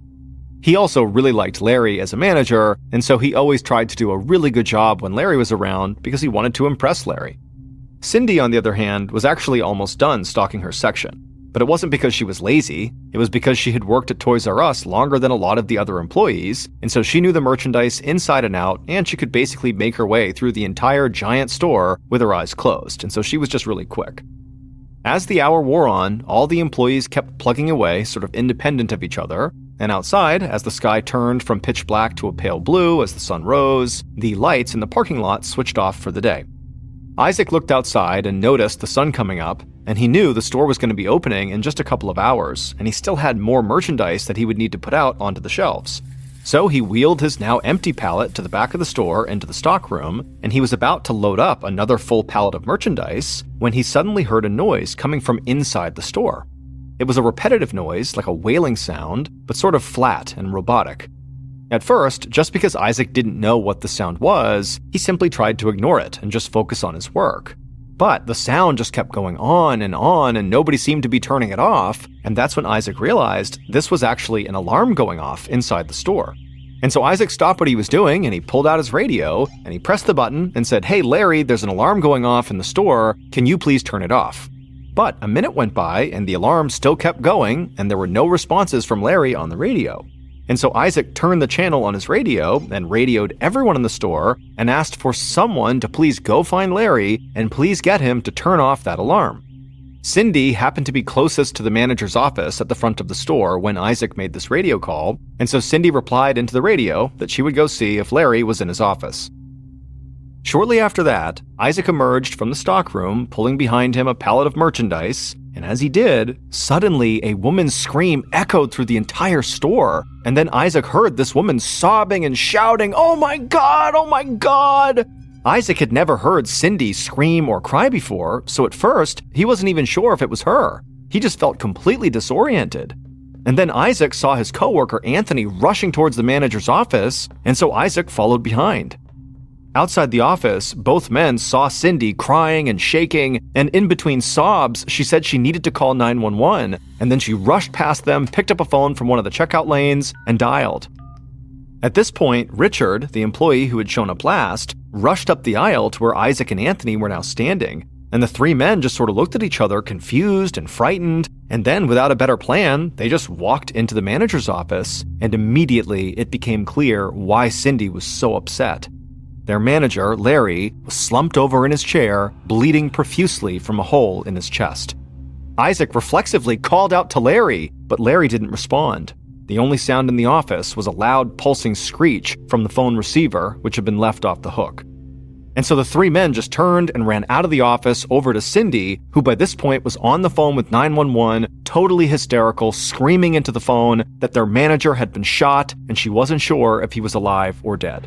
He also really liked Larry as a manager, and so he always tried to do a really good job when Larry was around because he wanted to impress Larry. Cindy, on the other hand, was actually almost done stocking her section, but it wasn't because she was lazy, it was because she had worked at Toys R Us longer than a lot of the other employees, and so she knew the merchandise inside and out, and she could basically make her way through the entire giant store with her eyes closed, and so she was just really quick. As the hour wore on, all the employees kept plugging away, sort of independent of each other, and outside, as the sky turned from pitch black to a pale blue as the sun rose, the lights in the parking lot switched off for the day. Isaac looked outside and noticed the sun coming up, and he knew the store was going to be opening in just a couple of hours, and he still had more merchandise that he would need to put out onto the shelves. So he wheeled his now empty pallet to the back of the store into the stock room, and he was about to load up another full pallet of merchandise when he suddenly heard a noise coming from inside the store. It was a repetitive noise, like a wailing sound, but sort of flat and robotic. At first, just because Isaac didn't know what the sound was, he simply tried to ignore it and just focus on his work. But the sound just kept going on, and nobody seemed to be turning it off, and that's when Isaac realized this was actually an alarm going off inside the store. And so Isaac stopped what he was doing, and he pulled out his radio, and he pressed the button and said, "Hey Larry, there's an alarm going off in the store, can you please turn it off?" But a minute went by, and the alarm still kept going, and there were no responses from Larry on the radio. And so Isaac turned the channel on his radio and radioed everyone in the store and asked for someone to please go find Larry and please get him to turn off that alarm. Cindy happened to be closest to the manager's office at the front of the store when Isaac made this radio call, and so Cindy replied into the radio that she would go see if Larry was in his office. Shortly after that, Isaac emerged from the stockroom, pulling behind him a pallet of merchandise, and as he did, suddenly a woman's scream echoed through the entire store, and then Isaac heard this woman sobbing and shouting, "Oh my God! Oh my God!" Isaac had never heard Cindy scream or cry before, so at first, he wasn't even sure if it was her. He just felt completely disoriented. And then Isaac saw his coworker Anthony rushing towards the manager's office, and so Isaac followed behind. Outside the office, both men saw Cindy crying and shaking, and in between sobs, she said she needed to call 911, and then she rushed past them, picked up a phone from one of the checkout lanes, and dialed. At this point, Richard, the employee who had shown up last, rushed up the aisle to where Isaac and Anthony were now standing, and the three men just sort of looked at each other, confused and frightened, and then, without a better plan, they just walked into the manager's office, and immediately it became clear why Cindy was so upset. Their manager, Larry, was slumped over in his chair, bleeding profusely from a hole in his chest. Isaac reflexively called out to Larry, but Larry didn't respond. The only sound in the office was a loud pulsing screech from the phone receiver, which had been left off the hook. And so the three men just turned and ran out of the office over to Cindy, who by this point was on the phone with 911, totally hysterical, screaming into the phone that their manager had been shot and she wasn't sure if he was alive or dead.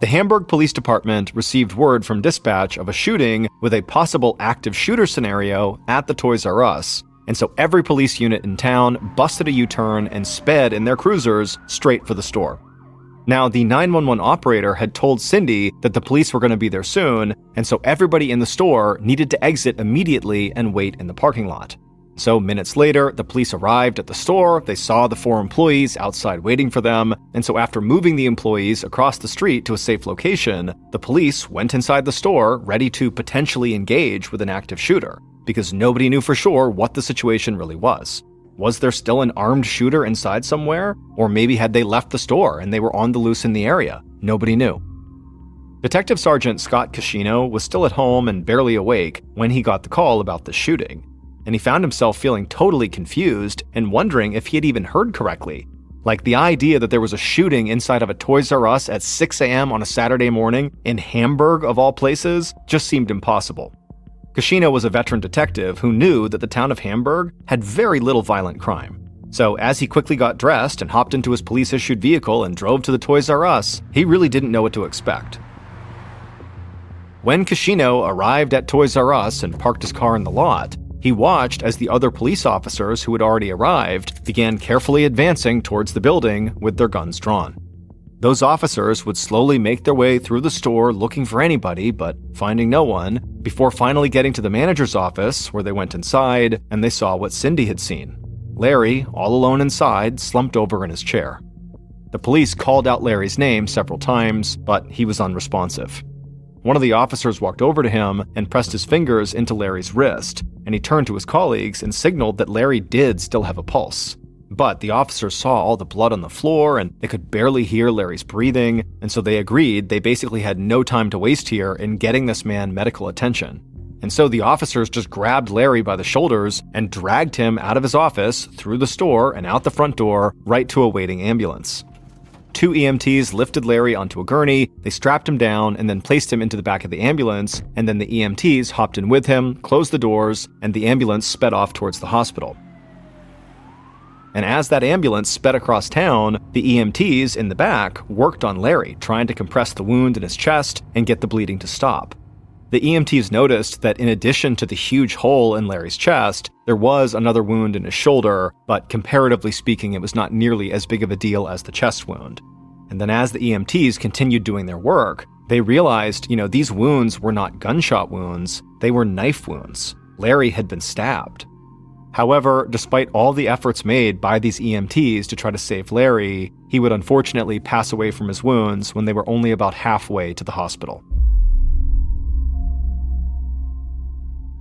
The Hamburg Police Department received word from dispatch of a shooting with a possible active shooter scenario at the Toys R Us, and so every police unit in town busted a U-turn and sped in their cruisers straight for the store. Now, the 911 operator had told Cindy that the police were going to be there soon, and so everybody in the store needed to exit immediately and wait in the parking lot. So minutes later, the police arrived at the store, they saw the 4 employees outside waiting for them, and so after moving the employees across the street to a safe location, the police went inside the store ready to potentially engage with an active shooter, because nobody knew for sure what the situation really was. Was there still an armed shooter inside somewhere? Or maybe had they left the store and they were on the loose in the area? Nobody knew. Detective Sergeant Scott Cascino was still at home and barely awake when he got the call about the shooting, and he found himself feeling totally confused and wondering if he had even heard correctly. Like, the idea that there was a shooting inside of a Toys R Us at 6 a.m. on a Saturday morning in Hamburg, of all places, just seemed impossible. Cascino was a veteran detective who knew that the town of Hamburg had very little violent crime. So as he quickly got dressed and hopped into his police-issued vehicle and drove to the Toys R Us, he really didn't know what to expect. When Cascino arrived at Toys R Us and parked his car in the lot, he watched as the other police officers who had already arrived began carefully advancing towards the building with their guns drawn. Those officers would slowly make their way through the store looking for anybody, but finding no one, before finally getting to the manager's office, where they went inside and they saw what Cindy had seen. Larry, all alone inside, slumped over in his chair. The police called out Larry's name several times, but he was unresponsive. One of the officers walked over to him and pressed his fingers into Larry's wrist, and he turned to his colleagues and signaled that Larry did still have a pulse. But the officers saw all the blood on the floor and they could barely hear Larry's breathing, and so they agreed they basically had no time to waste here in getting this man medical attention. And so the officers just grabbed Larry by the shoulders and dragged him out of his office, through the store, and out the front door, right to a waiting ambulance. 2 EMTs lifted Larry onto a gurney, they strapped him down, and then placed him into the back of the ambulance, and then the EMTs hopped in with him, closed the doors, and the ambulance sped off towards the hospital. And as that ambulance sped across town, the EMTs in the back worked on Larry, trying to compress the wound in his chest and get the bleeding to stop. The EMTs noticed that in addition to the huge hole in Larry's chest, there was another wound in his shoulder, but comparatively speaking, it was not nearly as big of a deal as the chest wound. And then as the EMTs continued doing their work, they realized, these wounds were not gunshot wounds, they were knife wounds. Larry had been stabbed. However, despite all the efforts made by these EMTs to try to save Larry, he would unfortunately pass away from his wounds when they were only about halfway to the hospital.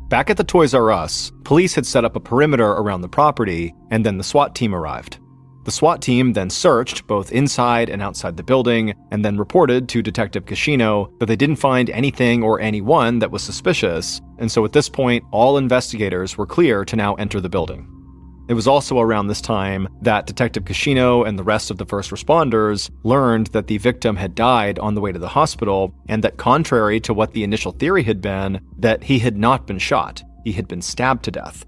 Back at the Toys R Us, police had set up a perimeter around the property, and then the SWAT team arrived. The SWAT team then searched both inside and outside the building, and then reported to Detective Cascino that they didn't find anything or anyone that was suspicious, and so at this point, all investigators were clear to now enter the building. It was also around this time that Detective Cascino and the rest of the first responders learned that the victim had died on the way to the hospital, and that contrary to what the initial theory had been, that he had not been shot, he had been stabbed to death.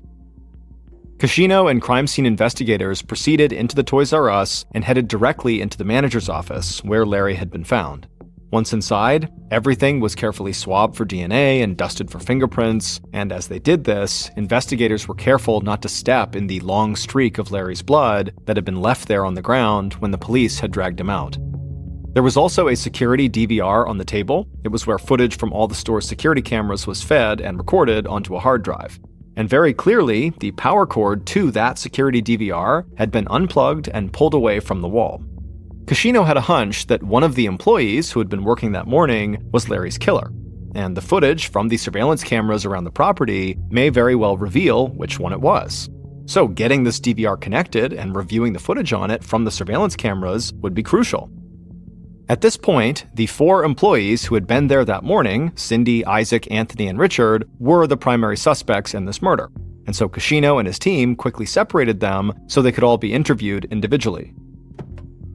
Cascino and crime scene investigators proceeded into the Toys R Us and headed directly into the manager's office, where Larry had been found. Once inside, everything was carefully swabbed for DNA and dusted for fingerprints, and as they did this, investigators were careful not to step in the long streak of Larry's blood that had been left there on the ground when the police had dragged him out. There was also a security DVR on the table. It was where footage from all the store's security cameras was fed and recorded onto a hard drive. And very clearly, the power cord to that security DVR had been unplugged and pulled away from the wall. Cascino had a hunch that one of the employees who had been working that morning was Larry's killer, and the footage from the surveillance cameras around the property may very well reveal which one it was. So getting this DVR connected and reviewing the footage on it from the surveillance cameras would be crucial. At this point, the 4 employees who had been there that morning, Cindy, Isaac, Anthony, and Richard, were the primary suspects in this murder, and so Cascino and his team quickly separated them so they could all be interviewed individually.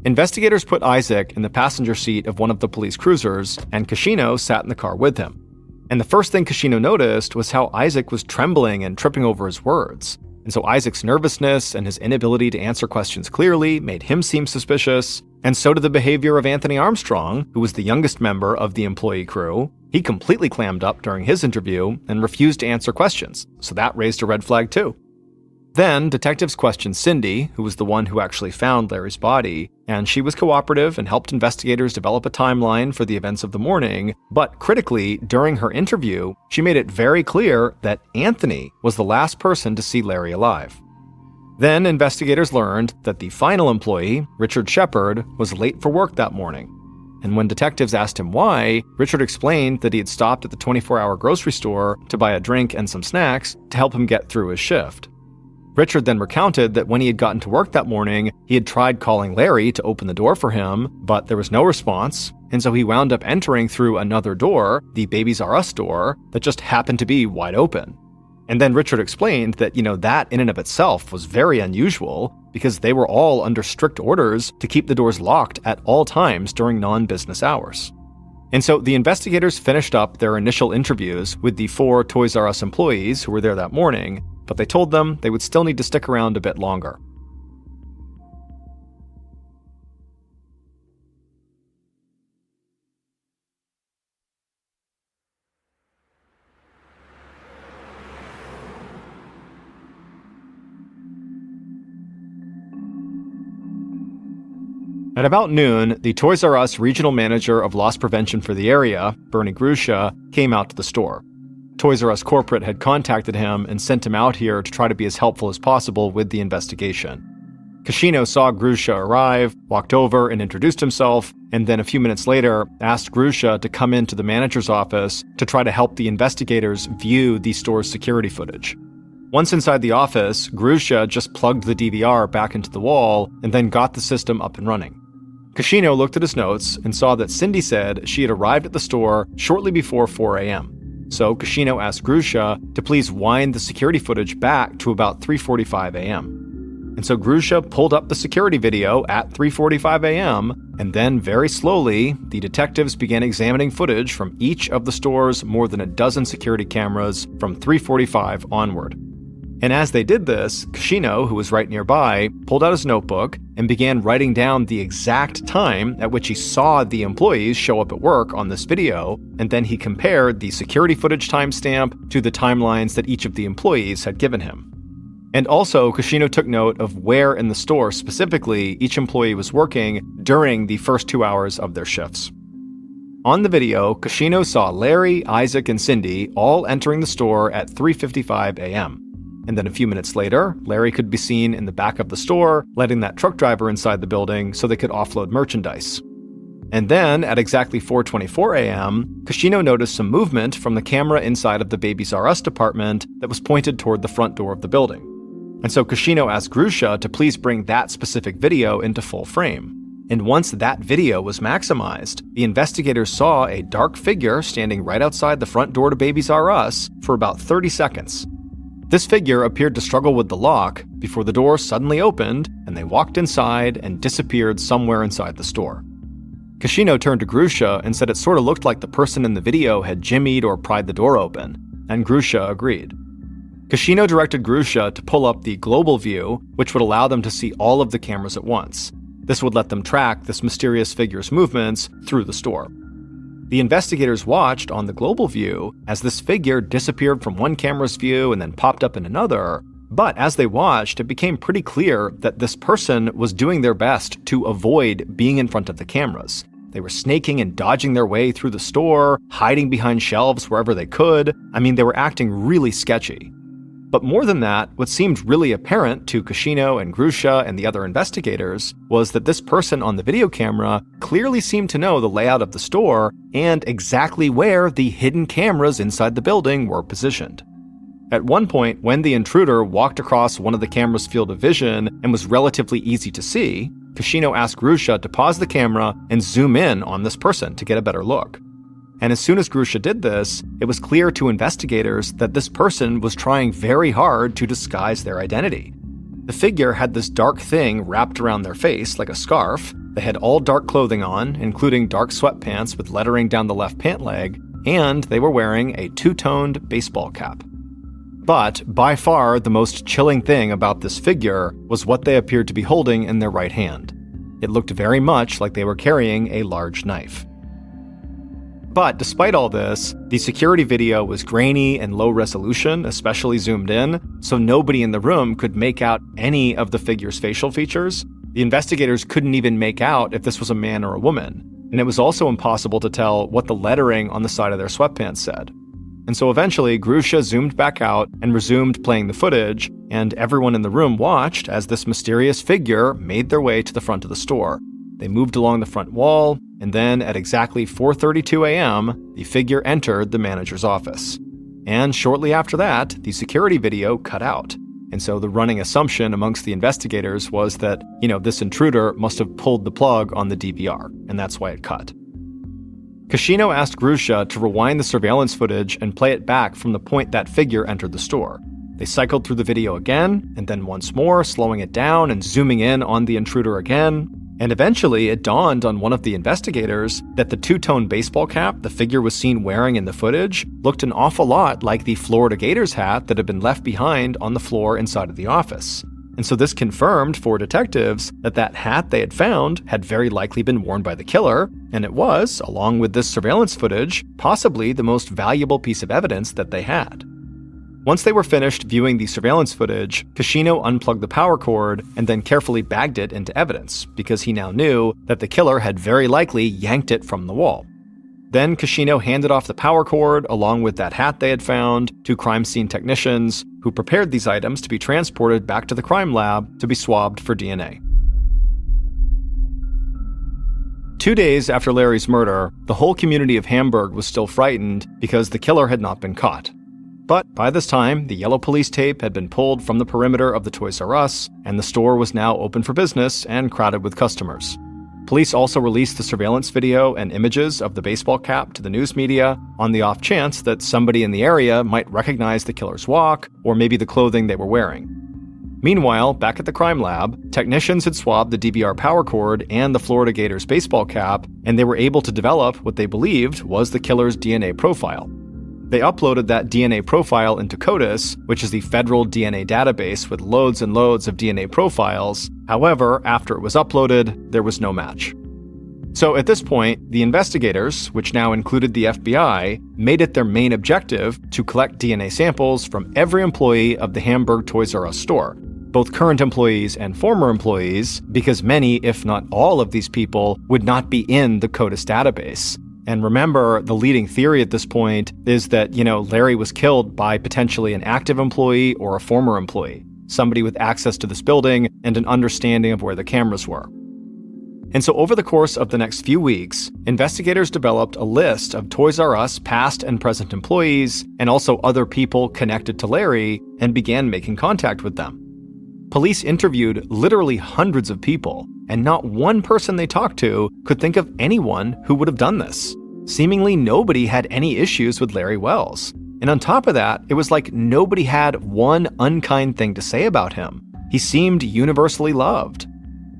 Investigators put Isaac in the passenger seat of one of the police cruisers, and Cascino sat in the car with him. And the first thing Cascino noticed was how Isaac was trembling and tripping over his words. And so Isaac's nervousness and his inability to answer questions clearly made him seem suspicious, and so did the behavior of Anthony Armstrong, who was the youngest member of the employee crew. He completely clammed up during his interview and refused to answer questions, so that raised a red flag too. Then, detectives questioned Cindy, who was the one who actually found Larry's body, and she was cooperative and helped investigators develop a timeline for the events of the morning, but critically, during her interview, she made it very clear that Anthony was the last person to see Larry alive. Then, investigators learned that the final employee, Richard Shepard, was late for work that morning. And when detectives asked him why, Richard explained that he had stopped at the 24-hour grocery store to buy a drink and some snacks to help him get through his shift. Richard then recounted that when he had gotten to work that morning, he had tried calling Larry to open the door for him, but there was no response, and so he wound up entering through another door, the Babies R Us door, that just happened to be wide open. And then Richard explained that, that in and of itself was very unusual because they were all under strict orders to keep the doors locked at all times during non-business hours. And so the investigators finished up their initial interviews with the 4 Toys R Us employees who were there that morning, but they told them they would still need to stick around a bit longer. At about noon, the Toys R Us regional manager of loss prevention for the area, Bernie Grusha, came out to the store. Toys R Us corporate had contacted him and sent him out here to try to be as helpful as possible with the investigation. Kashino saw Grusha arrive, walked over and introduced himself, and then a few minutes later asked Grusha to come into the manager's office to try to help the investigators view the store's security footage. Once inside the office, Grusha just plugged the DVR back into the wall and then got the system up and running. Kashino looked at his notes and saw that Cindy said she had arrived at the store shortly before 4 a.m. So Kashino asked Grusha to please wind the security footage back to about 3:45 a.m. And so Grusha pulled up the security video at 3:45 a.m., and then very slowly, the detectives began examining footage from each of the store's more than a dozen security cameras from 3:45 onward. And as they did this, Kashino, who was right nearby, pulled out his notebook and began writing down the exact time at which he saw the employees show up at work on this video, and then he compared the security footage timestamp to the timelines that each of the employees had given him. And also, Kashino took note of where in the store specifically each employee was working during the first 2 hours of their shifts. On the video, Kashino saw Larry, Isaac, and Cindy all entering the store at 3:55 a.m. And then a few minutes later, Larry could be seen in the back of the store, letting that truck driver inside the building so they could offload merchandise. And then, at exactly 4:24 a.m., Kashino noticed some movement from the camera inside of the Babies R Us department that was pointed toward the front door of the building. And so Kashino asked Grusha to please bring that specific video into full frame. And once that video was maximized, the investigators saw a dark figure standing right outside the front door to Babies R Us for about 30 seconds. This figure appeared to struggle with the lock before the door suddenly opened and they walked inside and disappeared somewhere inside the store. Kashino turned to Grusha and said it sort of looked like the person in the video had jimmied or pried the door open, and Grusha agreed. Kashino directed Grusha to pull up the global view, which would allow them to see all of the cameras at once. This would let them track this mysterious figure's movements through the store. The investigators watched on the global view as this figure disappeared from one camera's view and then popped up in another, but as they watched, it became pretty clear that this person was doing their best to avoid being in front of the cameras. They were snaking and dodging their way through the store, hiding behind shelves wherever they could. They were acting really sketchy. But more than that, what seemed really apparent to Kashino and Grusha and the other investigators was that this person on the video camera clearly seemed to know the layout of the store and exactly where the hidden cameras inside the building were positioned. At one point, when the intruder walked across one of the camera's field of vision and was relatively easy to see, Kashino asked Grusha to pause the camera and zoom in on this person to get a better look. And as soon as Grusha did this, it was clear to investigators that this person was trying very hard to disguise their identity. The figure had this dark thing wrapped around their face like a scarf. They had all dark clothing on, including dark sweatpants with lettering down the left pant leg, and they were wearing a two-toned baseball cap. But by far the most chilling thing about this figure was what they appeared to be holding in their right hand. It looked very much like they were carrying a large knife. But despite all this, the security video was grainy and low resolution, especially zoomed in, so nobody in the room could make out any of the figure's facial features. The investigators couldn't even make out if this was a man or a woman, and it was also impossible to tell what the lettering on the side of their sweatpants said. And so eventually, Grusha zoomed back out and resumed playing the footage, and everyone in the room watched as this mysterious figure made their way to the front of the store. They moved along the front wall, and then at exactly 4:32 a.m., the figure entered the manager's office. And shortly after that, the security video cut out. And so the running assumption amongst the investigators was that, this intruder must have pulled the plug on the DVR, and that's why it cut. Kashino asked Grusha to rewind the surveillance footage and play it back from the point that figure entered the store. They cycled through the video again, and then once more, slowing it down and zooming in on the intruder again. And eventually, it dawned on one of the investigators that the two-tone baseball cap the figure was seen wearing in the footage looked an awful lot like the Florida Gators hat that had been left behind on the floor inside of the office. And so this confirmed for detectives that that hat they had found had very likely been worn by the killer, and it was, along with this surveillance footage, possibly the most valuable piece of evidence that they had. Once they were finished viewing the surveillance footage, Kashino unplugged the power cord and then carefully bagged it into evidence, because he now knew that the killer had very likely yanked it from the wall. Then Kashino handed off the power cord, along with that hat they had found, to crime scene technicians, who prepared these items to be transported back to the crime lab to be swabbed for DNA. 2 days after Larry's murder, the whole community of Hamburg was still frightened because the killer had not been caught. But by this time, the yellow police tape had been pulled from the perimeter of the Toys R Us, and the store was now open for business and crowded with customers. Police also released the surveillance video and images of the baseball cap to the news media on the off chance that somebody in the area might recognize the killer's walk or maybe the clothing they were wearing. Meanwhile, back at the crime lab, technicians had swabbed the DVR power cord and the Florida Gators baseball cap, and they were able to develop what they believed was the killer's DNA profile. They uploaded that DNA profile into CODIS, which is the federal DNA database with loads and loads of DNA profiles. However, after it was uploaded, there was no match. So at this point, the investigators, which now included the FBI, made it their main objective to collect DNA samples from every employee of the Hamburg Toys R Us store, both current employees and former employees, because many, if not all of these people, would not be in the CODIS database. And remember, the leading theory at this point is that, Larry was killed by potentially an active employee or a former employee, somebody with access to this building and an understanding of where the cameras were. And so over the course of the next few weeks, investigators developed a list of Toys R Us past and present employees and also other people connected to Larry and began making contact with them. Police interviewed literally hundreds of people, and not one person they talked to could think of anyone who would have done this. Seemingly nobody had any issues with Larry Wells. And on top of that, it was like nobody had one unkind thing to say about him. He seemed universally loved.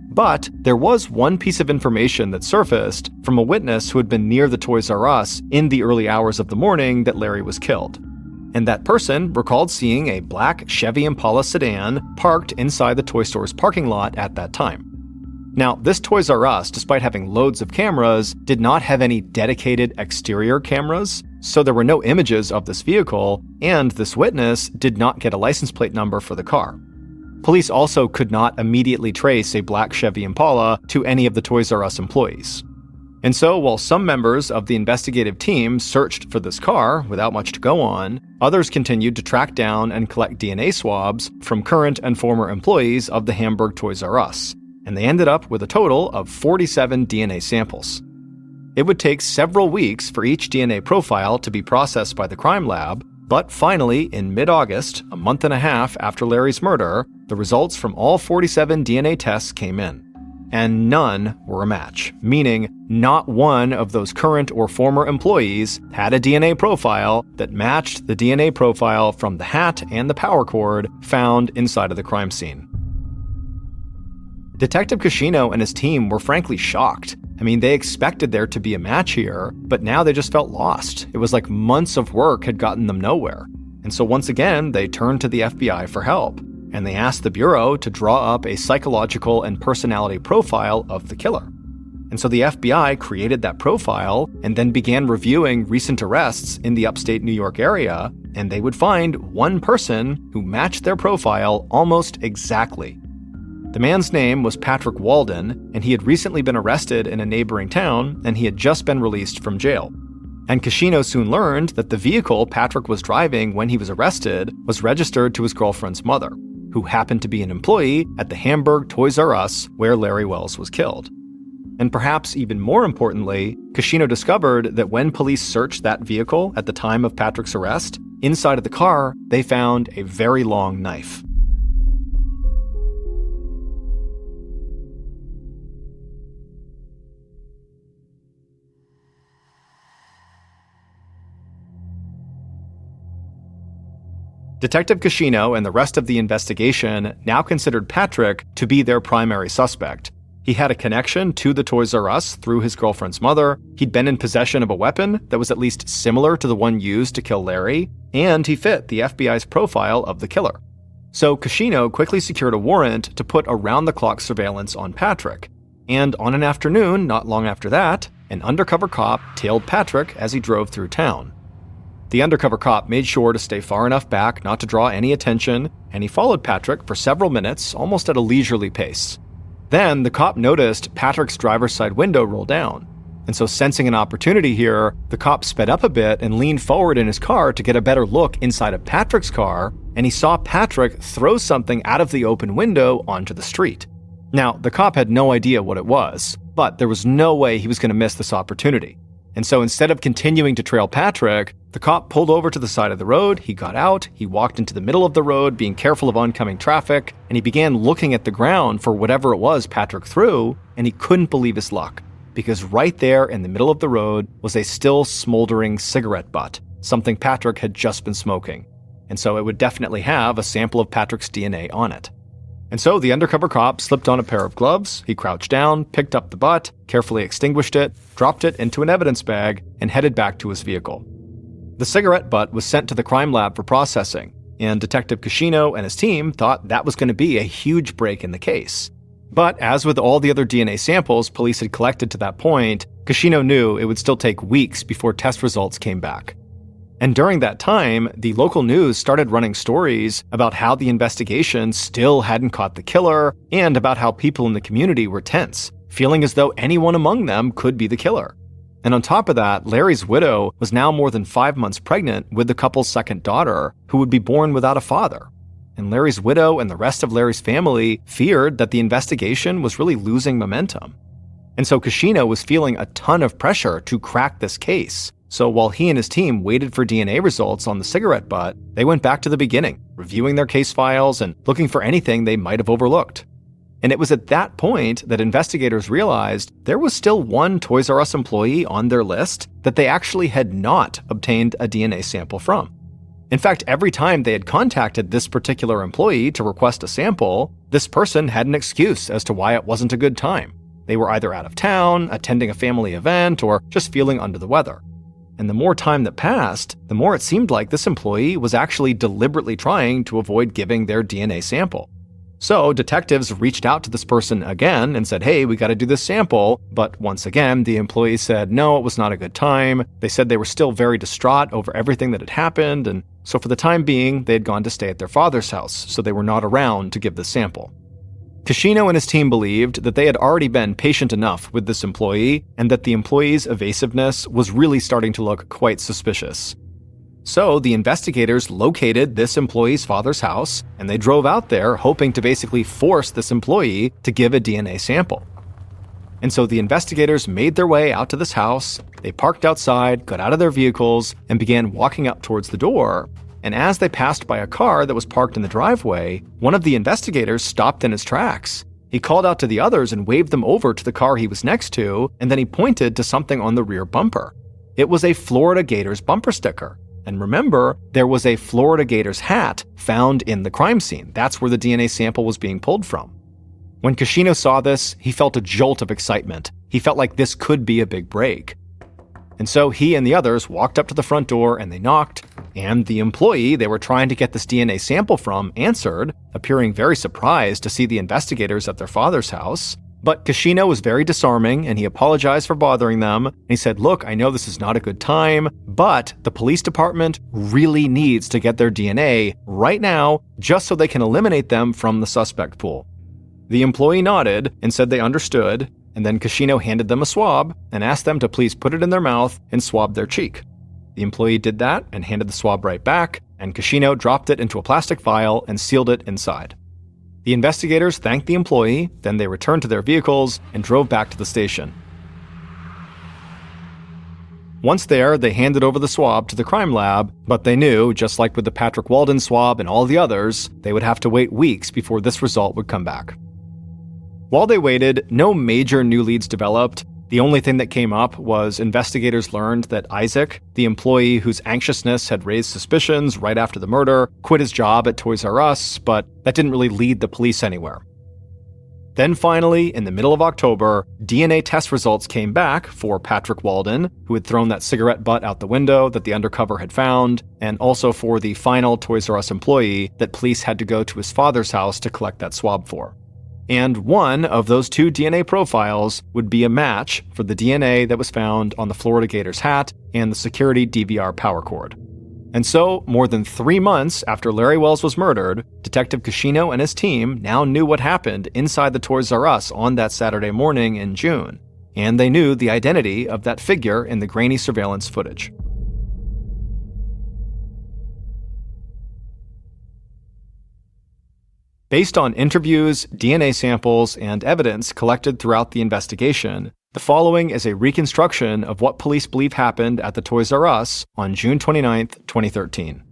But there was one piece of information that surfaced from a witness who had been near the Toys R Us in the early hours of the morning that Larry was killed. And that person recalled seeing a black Chevy Impala sedan parked inside the toy store's parking lot at that time. Now, this Toys R Us, despite having loads of cameras, did not have any dedicated exterior cameras, so there were no images of this vehicle, and this witness did not get a license plate number for the car. Police also could not immediately trace a black Chevy Impala to any of the Toys R Us employees. And so, while some members of the investigative team searched for this car without much to go on, others continued to track down and collect DNA swabs from current and former employees of the Hamburg Toys R Us, and they ended up with a total of 47 DNA samples. It would take several weeks for each DNA profile to be processed by the crime lab, but finally, in mid-August, a month and a half after Larry's murder, the results from all 47 DNA tests came in. And none were a match, meaning not one of those current or former employees had a DNA profile that matched the DNA profile from the hat and the power cord found inside of the crime scene. Detective Kashino and his team were frankly shocked. They expected there to be a match here, but now they just felt lost. It was like months of work had gotten them nowhere. And so once again, they turned to the FBI for help, and they asked the Bureau to draw up a psychological and personality profile of the killer. And so the FBI created that profile and then began reviewing recent arrests in the upstate New York area, and they would find one person who matched their profile almost exactly. The man's name was Patrick Walden, and he had recently been arrested in a neighboring town, and he had just been released from jail. And Cascino soon learned that the vehicle Patrick was driving when he was arrested was registered to his girlfriend's mother, who happened to be an employee at the Hamburg Toys R Us where Larry Wells was killed. And perhaps even more importantly, Cascino discovered that when police searched that vehicle at the time of Patrick's arrest, inside of the car, they found a very long knife. Detective Cascino and the rest of the investigation now considered Patrick to be their primary suspect. He had a connection to the Toys R Us through his girlfriend's mother, he'd been in possession of a weapon that was at least similar to the one used to kill Larry, and he fit the FBI's profile of the killer. So Cascino quickly secured a warrant to put around-the-clock surveillance on Patrick. And on an afternoon, not long after that, an undercover cop tailed Patrick as he drove through town. The undercover cop made sure to stay far enough back not to draw any attention, and he followed Patrick for several minutes, almost at a leisurely pace. Then the cop noticed Patrick's driver's side window roll down, and so sensing an opportunity here, the cop sped up a bit and leaned forward in his car to get a better look inside of Patrick's car, and he saw Patrick throw something out of the open window onto the street. Now, the cop had no idea what it was, but there was no way he was going to miss this opportunity. And so instead of continuing to trail Patrick, the cop pulled over to the side of the road, he got out, he walked into the middle of the road, being careful of oncoming traffic, and he began looking at the ground for whatever it was Patrick threw, and he couldn't believe his luck, because right there in the middle of the road was a still smoldering cigarette butt, something Patrick had just been smoking. And so it would definitely have a sample of Patrick's DNA on it. And so the undercover cop slipped on a pair of gloves, he crouched down, picked up the butt, carefully extinguished it, dropped it into an evidence bag, and headed back to his vehicle. The cigarette butt was sent to the crime lab for processing, and Detective Cascino and his team thought that was going to be a huge break in the case. But as with all the other DNA samples police had collected to that point, Cascino knew it would still take weeks before test results came back. And during that time, the local news started running stories about how the investigation still hadn't caught the killer, and about how people in the community were tense, feeling as though anyone among them could be the killer. And on top of that, Larry's widow was now more than 5 months pregnant with the couple's second daughter, who would be born without a father. And Larry's widow and the rest of Larry's family feared that the investigation was really losing momentum. And so Cascino was feeling a ton of pressure to crack this case. So while he and his team waited for DNA results on the cigarette butt, they went back to the beginning, reviewing their case files and looking for anything they might have overlooked. And it was at that point that investigators realized there was still one Toys R Us employee on their list that they actually had not obtained a DNA sample from. In fact, every time they had contacted this particular employee to request a sample, this person had an excuse as to why it wasn't a good time. They were either out of town, attending a family event, or just feeling under the weather. And the more time that passed, the more it seemed like this employee was actually deliberately trying to avoid giving their DNA sample. So detectives reached out to this person again and said, hey, we got to do this sample. But once again, the employee said, no, it was not a good time. They said they were still very distraught over everything that had happened. And so for the time being, they had gone to stay at their father's house, so they were not around to give the sample. Cascino and his team believed that they had already been patient enough with this employee, and that the employee's evasiveness was really starting to look quite suspicious. So the investigators located this employee's father's house, and they drove out there hoping to basically force this employee to give a DNA sample. And so the investigators made their way out to this house, they parked outside, got out of their vehicles, and began walking up towards the door. And as they passed by a car that was parked in the driveway, one of the investigators stopped in his tracks. He called out to the others and waved them over to the car he was next to, and then he pointed to something on the rear bumper. It was a Florida Gators bumper sticker. And remember, there was a Florida Gators hat found in the crime scene. That's where the DNA sample was being pulled from. When Cascino saw this, he felt a jolt of excitement. He felt like this could be a big break. And so he and the others walked up to the front door and they knocked, and the employee they were trying to get this DNA sample from answered, appearing very surprised to see the investigators at their father's house. But Kashino was very disarming, and he apologized for bothering them. And he said, look, I know this is not a good time, but the police department really needs to get their DNA right now just so they can eliminate them from the suspect pool. The employee nodded and said they understood, and then Kashino handed them a swab and asked them to please put it in their mouth and swab their cheek. The employee did that and handed the swab right back, and Kashino dropped it into a plastic vial and sealed it inside. The investigators thanked the employee, then they returned to their vehicles and drove back to the station. Once there, they handed over the swab to the crime lab, but they knew, just like with the Patrick Walden swab and all the others, they would have to wait weeks before this result would come back. While they waited, no major new leads developed. The only thing that came up was investigators learned that Isaac, the employee whose anxiousness had raised suspicions right after the murder, quit his job at Toys R Us, but that didn't really lead the police anywhere. Then finally, in the middle of October, DNA test results came back for Patrick Walden, who had thrown that cigarette butt out the window that the undercover had found, and also for the final Toys R Us employee that police had to go to his father's house to collect that swab for. And one of those two DNA profiles would be a match for the DNA that was found on the Florida Gators hat and the security DVR power cord. And so, more than 3 months after Larry Wells was murdered, Detective Kashino and his team now knew what happened inside the Toys R Us on that Saturday morning in June. And they knew the identity of that figure in the grainy surveillance footage. Based on interviews, DNA samples, and evidence collected throughout the investigation, the following is a reconstruction of what police believe happened at the Toys R Us on June 29, 2013.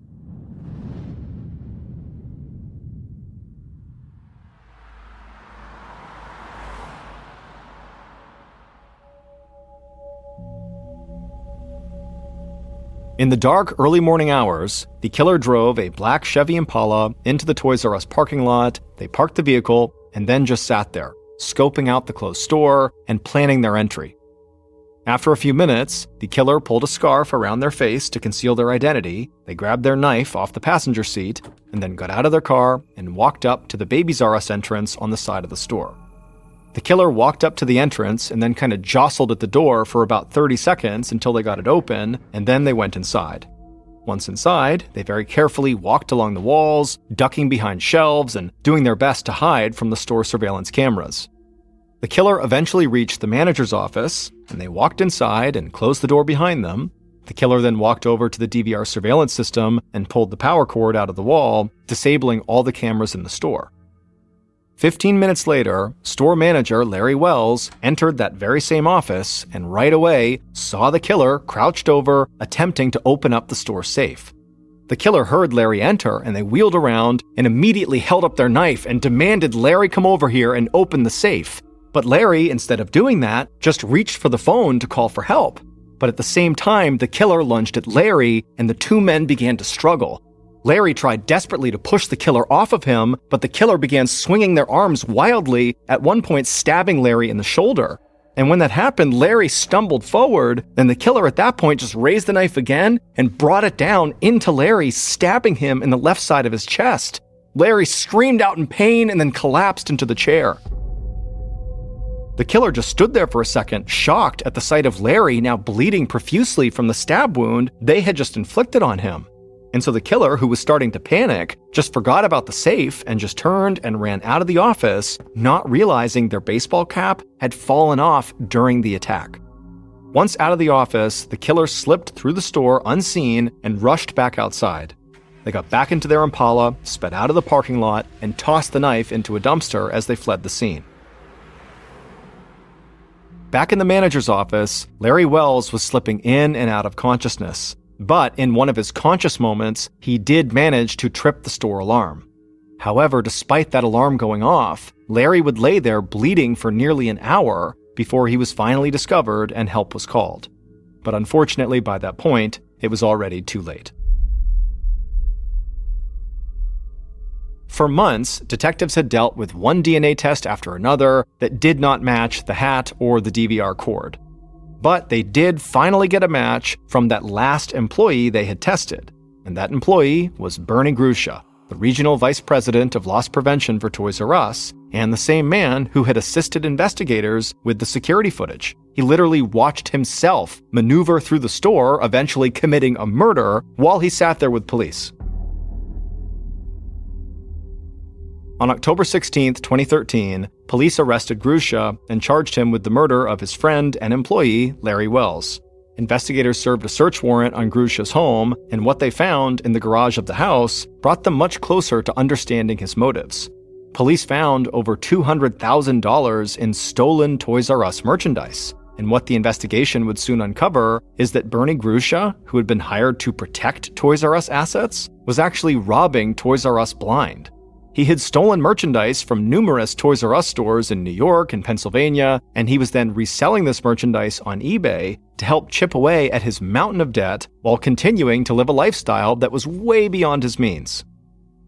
In the dark, early morning hours, the killer drove a black Chevy Impala into the Toys R Us parking lot. They parked the vehicle and then just sat there, scoping out the closed store and planning their entry. After a few minutes, the killer pulled a scarf around their face to conceal their identity. They grabbed their knife off the passenger seat and then got out of their car and walked up to the Babies R Us entrance on the side of the store. The killer walked up to the entrance and then kind of jostled at the door for about 30 seconds until they got it open, and then they went inside. Once inside, they very carefully walked along the walls, ducking behind shelves and doing their best to hide from the store surveillance cameras. The killer eventually reached the manager's office, and they walked inside and closed the door behind them. The killer then walked over to the DVR surveillance system and pulled the power cord out of the wall, disabling all the cameras in the store. 15 minutes later, store manager Larry Wells entered that very same office and right away saw the killer crouched over, attempting to open up the store safe. The killer heard Larry enter and they wheeled around and immediately held up their knife and demanded Larry come over here and open the safe. But Larry, instead of doing that, just reached for the phone to call for help. But at the same time, the killer lunged at Larry and the two men began to struggle. Larry tried desperately to push the killer off of him, but the killer began swinging their arms wildly, at one point stabbing Larry in the shoulder. And when that happened, Larry stumbled forward, and the killer at that point just raised the knife again and brought it down into Larry, stabbing him in the left side of his chest. Larry screamed out in pain and then collapsed into the chair. The killer just stood there for a second, shocked at the sight of Larry now bleeding profusely from the stab wound they had just inflicted on him. And so the killer, who was starting to panic, just forgot about the safe and just turned and ran out of the office, not realizing their baseball cap had fallen off during the attack. Once out of the office, the killer slipped through the store unseen and rushed back outside. They got back into their Impala, sped out of the parking lot, and tossed the knife into a dumpster as they fled the scene. Back in the manager's office, Larry Wells was slipping in and out of consciousness. But in one of his conscious moments, he did manage to trip the store alarm. However, despite that alarm going off, Larry would lay there bleeding for nearly an hour before he was finally discovered and help was called. But unfortunately, by that point, it was already too late. For months, detectives had dealt with one DNA test after another that did not match the hat or the DVR cord. But they did finally get a match from that last employee they had tested, and that employee was Bernie Grusha, the regional vice president of loss prevention for Toys R Us, and the same man who had assisted investigators with the security footage. He literally watched himself maneuver through the store, eventually committing a murder while he sat there with police. On October 16, 2013, police arrested Grusha and charged him with the murder of his friend and employee, Larry Wells. Investigators served a search warrant on Grusha's home, and what they found in the garage of the house brought them much closer to understanding his motives. Police found over $200,000 in stolen Toys R Us merchandise. And what the investigation would soon uncover is that Bernie Grusha, who had been hired to protect Toys R Us assets, was actually robbing Toys R Us blind. He had stolen merchandise from numerous Toys R Us stores in New York and Pennsylvania, and he was then reselling this merchandise on eBay to help chip away at his mountain of debt while continuing to live a lifestyle that was way beyond his means.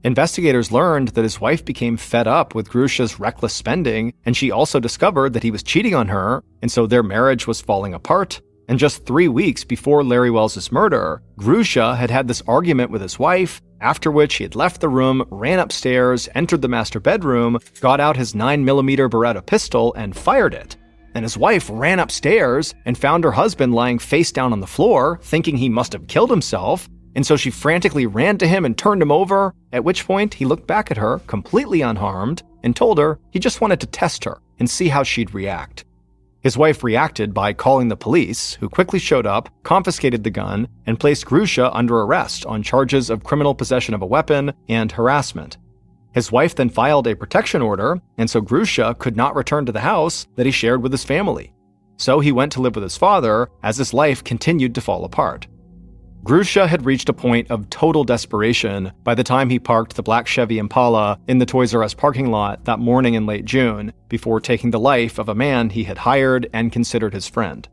Investigators learned that his wife became fed up with Grusha's reckless spending, and she also discovered that he was cheating on her, and so their marriage was falling apart. And just 3 weeks before Larry Wells' murder, Grusha had had this argument with his wife, after which he had left the room, ran upstairs, entered the master bedroom, got out his 9mm Beretta pistol, and fired it. And his wife ran upstairs and found her husband lying face down on the floor, thinking he must have killed himself, and so she frantically ran to him and turned him over, at which point he looked back at her, completely unharmed, and told her he just wanted to test her and see how she'd react. His wife reacted by calling the police, who quickly showed up, confiscated the gun, and placed Grusha under arrest on charges of criminal possession of a weapon and harassment. His wife then filed a protection order, and so Grusha could not return to the house that he shared with his family. So he went to live with his father as his life continued to fall apart. Grusha had reached a point of total desperation by the time he parked the black Chevy Impala in the Toys R Us parking lot that morning in late June, before taking the life of a man he had hired and considered his friend.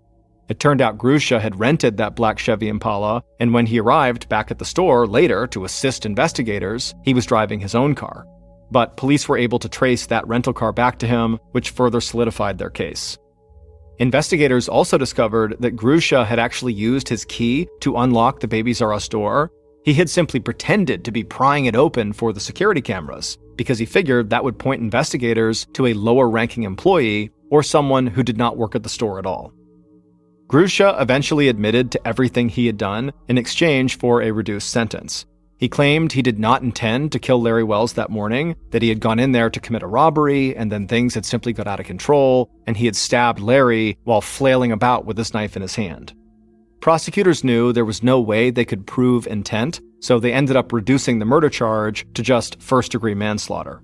It turned out Grusha had rented that black Chevy Impala, and when he arrived back at the store later to assist investigators, he was driving his own car. But police were able to trace that rental car back to him, which further solidified their case. Investigators also discovered that Grusha had actually used his key to unlock the Babies R Us door. He had simply pretended to be prying it open for the security cameras, because he figured that would point investigators to a lower-ranking employee or someone who did not work at the store at all. Grusha eventually admitted to everything he had done in exchange for a reduced sentence. He claimed he did not intend to kill Larry Wells that morning, that he had gone in there to commit a robbery, and then things had simply got out of control, and he had stabbed Larry while flailing about with this knife in his hand. Prosecutors knew there was no way they could prove intent, so they ended up reducing the murder charge to just first-degree manslaughter.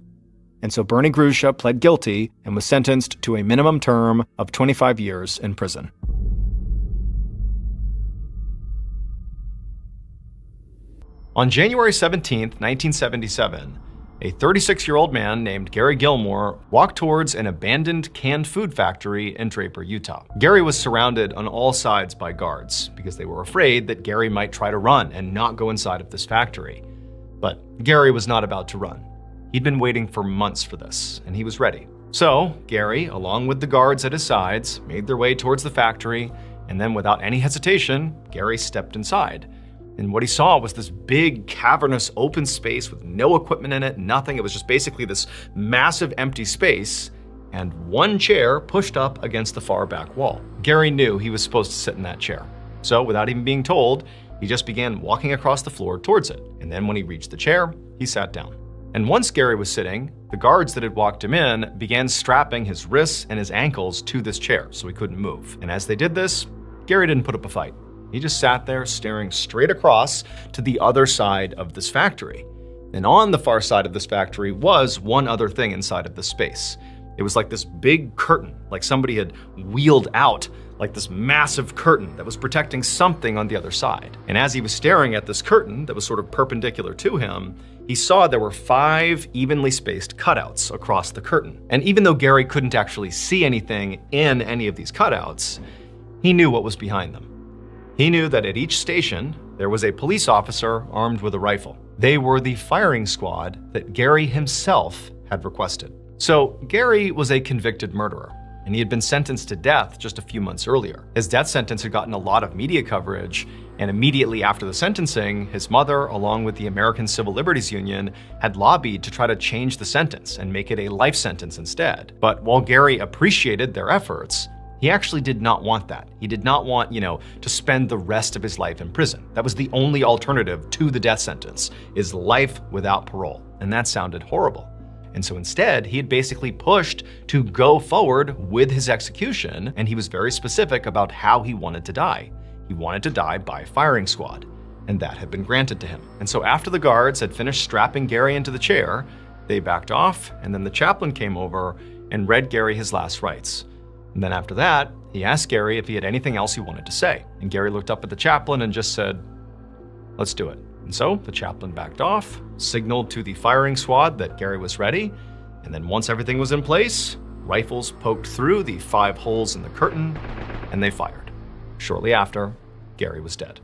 And so Bernie Grusha pled guilty and was sentenced to a minimum term of 25 years in prison. On January 17, 1977, a 36-year-old man named Gary Gilmore walked towards an abandoned canned food factory in Draper, Utah. Gary was surrounded on all sides by guards because they were afraid that Gary might try to run and not go inside of this factory. But Gary was not about to run. He'd been waiting for months for this, and he was ready. So Gary, along with the guards at his sides, made their way towards the factory, and then without any hesitation, Gary stepped inside. And what he saw was this big, cavernous, open space with no equipment in it, nothing. It was just basically this massive empty space and one chair pushed up against the far back wall. Gary knew he was supposed to sit in that chair. So without even being told, he just began walking across the floor towards it. And then when he reached the chair, he sat down. And once Gary was sitting, the guards that had walked him in began strapping his wrists and his ankles to this chair so he couldn't move. And as they did this, Gary didn't put up a fight. He just sat there staring straight across to the other side of this factory. And on the far side of this factory was one other thing inside of this space. It was like this big curtain, like somebody had wheeled out like this massive curtain that was protecting something on the other side. And as he was staring at this curtain that was sort of perpendicular to him, he saw there were 5 evenly spaced cutouts across the curtain. And even though Gary couldn't actually see anything in any of these cutouts, he knew what was behind them. He knew that at each station, there was a police officer armed with a rifle. They were the firing squad that Gary himself had requested. So Gary was a convicted murderer, and he had been sentenced to death just a few months earlier. His death sentence had gotten a lot of media coverage, And immediately after the sentencing, his mother, along with the American Civil Liberties Union, had lobbied to try to change the sentence and make it a life sentence instead. But while Gary appreciated their efforts, he actually did not want that. He did not want, to spend the rest of his life in prison. That was the only alternative to the death sentence, is life without parole. And that sounded horrible. And so instead, he had basically pushed to go forward with his execution, and he was very specific about how he wanted to die. He wanted to die by firing squad, and that had been granted to him. And so after the guards had finished strapping Gary into the chair, they backed off, and then the chaplain came over and read Gary his last rites. And then after that, he asked Gary if he had anything else he wanted to say. And Gary looked up at the chaplain and just said, "Let's do it." And so the chaplain backed off, signaled to the firing squad that Gary was ready, and then once everything was in place, rifles poked through the 5 holes in the curtain, and they fired. Shortly after, Gary was dead.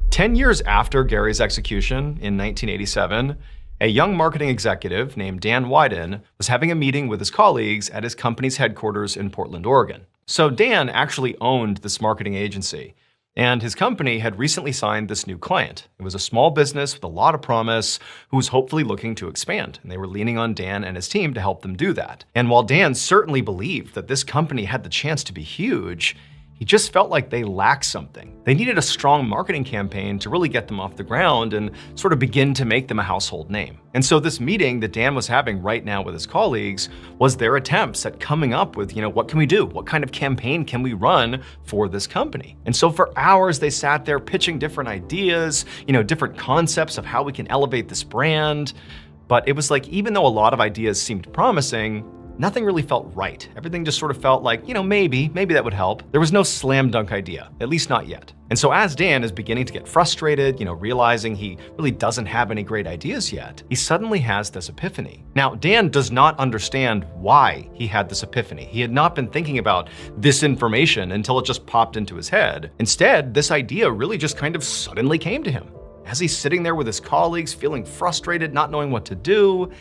10 years after Gary's execution in 1987, a young marketing executive named Dan Wyden was having a meeting with his colleagues at his company's headquarters in Portland, Oregon. So Dan actually owned this marketing agency, and his company had recently signed this new client. It was a small business with a lot of promise who was hopefully looking to expand, and they were leaning on Dan and his team to help them do that. And while Dan certainly believed that this company had the chance to be huge, he just felt like they lacked something. They needed a strong marketing campaign to really get them off the ground and sort of begin to make them a household name. And so this meeting that Dan was having right now with his colleagues was their attempts at coming up with, what can we do? What kind of campaign can we run for this company? And so for hours, they sat there pitching different ideas, different concepts of how we can elevate this brand. But it was like, even though a lot of ideas seemed promising, nothing really felt right. Everything just sort of felt like, maybe that would help. There was no slam dunk idea, at least not yet. And so as Dan is beginning to get frustrated, realizing he really doesn't have any great ideas yet, he suddenly has this epiphany. Now, Dan does not understand why he had this epiphany. He had not been thinking about this information until it just popped into his head. Instead, this idea really just kind of suddenly came to him. As he's sitting there with his colleagues, feeling frustrated, not knowing what to do,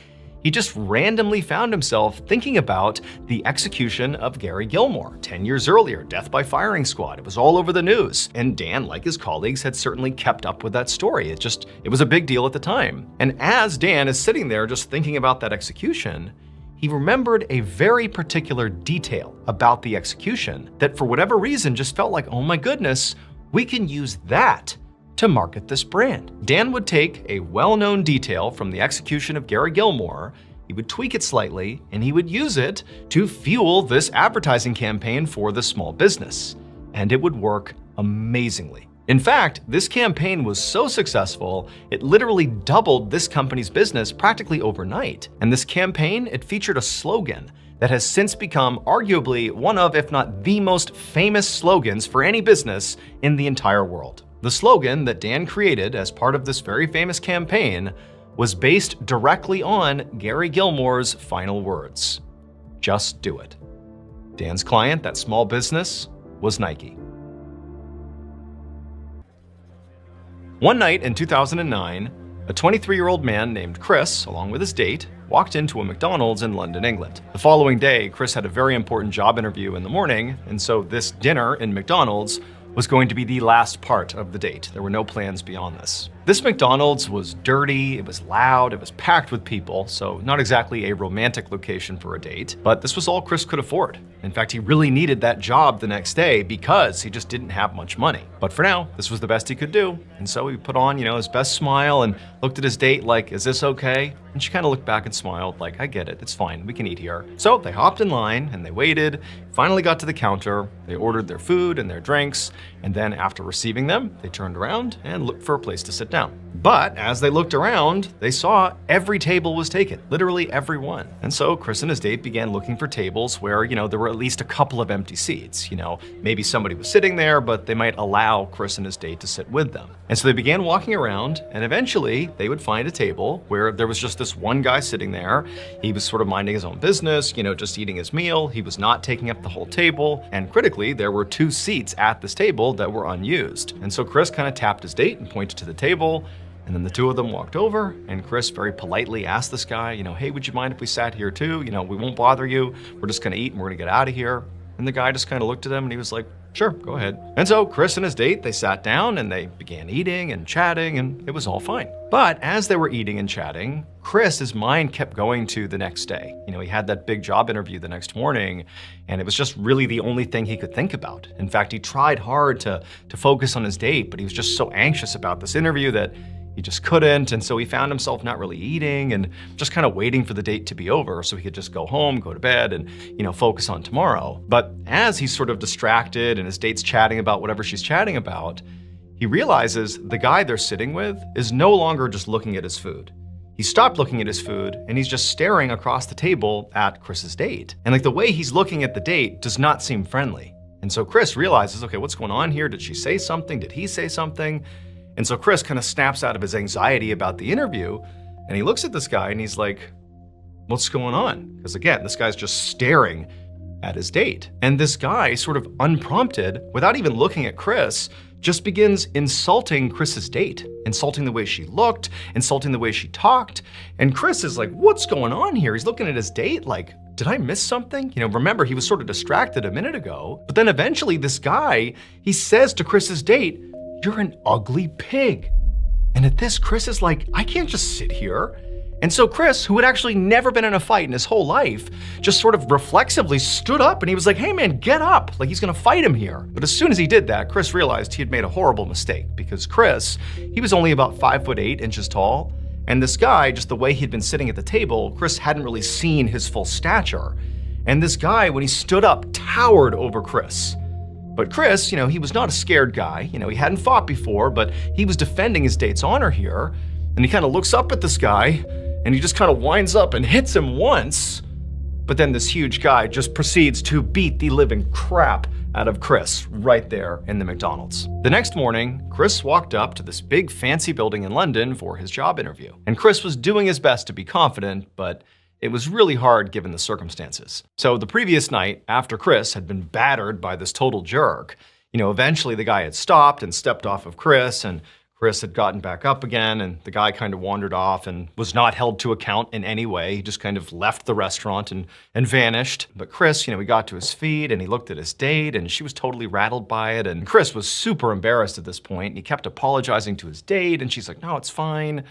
he just randomly found himself thinking about the execution of Gary Gilmore 10 years earlier, death by firing squad. It was all over the news. And Dan, like his colleagues, had certainly kept up with that story. It was a big deal at the time. And as Dan is sitting there just thinking about that execution, he remembered a very particular detail about the execution that for whatever reason just felt like, oh my goodness, we can use that to market this brand. Dan would take a well-known detail from the execution of Gary Gilmore, he would tweak it slightly, and he would use it to fuel this advertising campaign for the small business. And it would work amazingly. In fact, this campaign was so successful, it literally doubled this company's business practically overnight. And this campaign, it featured a slogan that has since become arguably one of, if not the most famous slogans for any business in the entire world. The slogan that Dan created as part of this very famous campaign was based directly on Gary Gilmore's final words: "Just do it." Dan's client, that small business, was Nike. One night in 2009, a 23-year-old man named Chris, along with his date, walked into a McDonald's in London, England. The following day, Chris had a very important job interview in the morning, and so this dinner in McDonald's was going to be the last part of the date. There were no plans beyond this. This McDonald's was dirty, it was loud, it was packed with people, so not exactly a romantic location for a date, but this was all Chris could afford. In fact, he really needed that job the next day because he just didn't have much money. But for now, this was the best he could do, and so he put on, his best smile and looked at his date like, "Is this okay?" And she kind of looked back and smiled like, "I get it, it's fine, we can eat here." So they hopped in line and they waited, finally got to the counter, they ordered their food and their drinks, and then after receiving them, they turned around and looked for a place to sit down. But as they looked around, they saw every table was taken, literally every one. And so Chris and his date began looking for tables where, there were at least a couple of empty seats. Maybe somebody was sitting there, but they might allow Chris and his date to sit with them. And so they began walking around, and eventually they would find a table where there was just this one guy sitting there. He was sort of minding his own business, just eating his meal. He was not taking up the whole table. And critically, there were 2 seats at this table that were unused. And so Chris kind of tapped his date and pointed to the table. And then the 2 of them walked over, and Chris very politely asked this guy, "Hey, would you mind if we sat here too? We won't bother you. We're just gonna eat and we're gonna get out of here." And the guy just kind of looked at him and he was like, sure, go ahead. And so Chris and his date, they sat down and they began eating and chatting, and it was all fine. But as they were eating and chatting, Chris, his mind kept going to the next day. He had that big job interview the next morning, and it was just really the only thing he could think about. In fact, he tried hard to focus on his date, but he was just so anxious about this interview that he just couldn't, and so he found himself not really eating and just kind of waiting for the date to be over so he could just go home, go to bed, and focus on tomorrow. But as he's sort of distracted and his date's chatting about whatever she's chatting about, he realizes the guy they're sitting with is no longer just looking at his food. He stopped looking at his food and he's just staring across the table at Chris's date. And the way he's looking at the date does not seem friendly. And so Chris realizes, okay, what's going on here? Did she say something? Did he say something? And so Chris kind of snaps out of his anxiety about the interview, and he looks at this guy and he's like, what's going on? Because again, this guy's just staring at his date. And this guy, sort of unprompted, without even looking at Chris, just begins insulting Chris's date, insulting the way she looked, insulting the way she talked. And Chris is like, what's going on here? He's looking at his date like, did I miss something? Remember, he was sort of distracted a minute ago. But then eventually this guy, he says to Chris's date, you're an ugly pig. And at this, Chris is like, I can't just sit here. And so Chris, who had actually never been in a fight in his whole life, just sort of reflexively stood up and he was like, hey man, get up, like he's gonna fight him here. But as soon as he did that, Chris realized he had made a horrible mistake, because Chris, he was only about 5'8" tall. And this guy, just the way he'd been sitting at the table, Chris hadn't really seen his full stature. And this guy, when he stood up, towered over Chris. But Chris, he was not a scared guy. He hadn't fought before, but he was defending his date's honor here. And he kind of looks up at this guy, and he just kind of winds up and hits him once. But then this huge guy just proceeds to beat the living crap out of Chris right there in the McDonald's. The next morning, Chris walked up to this big fancy building in London for his job interview. And Chris was doing his best to be confident, but it was really hard given the circumstances. So the previous night, after Chris had been battered by this total jerk, eventually the guy had stopped and stepped off of Chris, and Chris had gotten back up again, and the guy kind of wandered off and was not held to account in any way. He just kind of left the restaurant and vanished. But Chris, he got to his feet and he looked at his date, and she was totally rattled by it. And Chris was super embarrassed at this point. He kept apologizing to his date, and she's like, no, it's fine.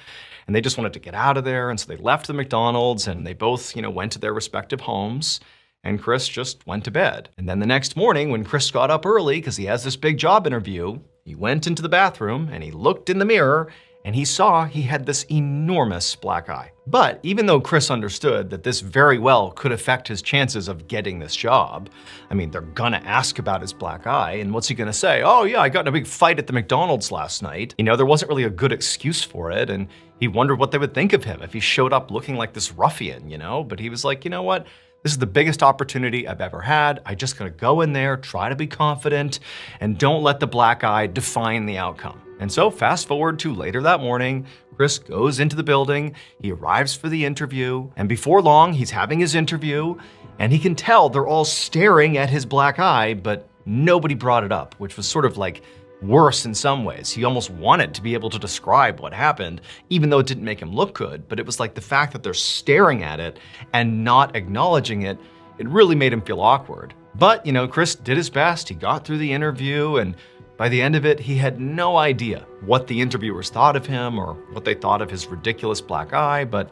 And they just wanted to get out of there. And so they left the McDonald's and they both, went to their respective homes. And Chris just went to bed. And then the next morning, when Chris got up early because he has this big job interview, he went into the bathroom and he looked in the mirror and he saw he had this enormous black eye. But even though Chris understood that this very well could affect his chances of getting this job, they're gonna ask about his black eye, and what's he gonna say? Oh yeah, I got in a big fight at the McDonald's last night. There wasn't really a good excuse for it, and he wondered what they would think of him if he showed up looking like this ruffian, But he was like, you know what? This is the biggest opportunity I've ever had. I just gotta go in there, try to be confident, and don't let the black eye define the outcome. And so fast forward to later that morning, Chris goes into the building, he arrives for the interview, and before long, he's having his interview, and he can tell they're all staring at his black eye, but nobody brought it up, which was sort of like worse in some ways. He almost wanted to be able to describe what happened, even though it didn't make him look good, but it was like the fact that they're staring at it and not acknowledging it, it really made him feel awkward. But, Chris did his best, he got through the interview, and by the end of it, he had no idea what the interviewers thought of him or what they thought of his ridiculous black eye, but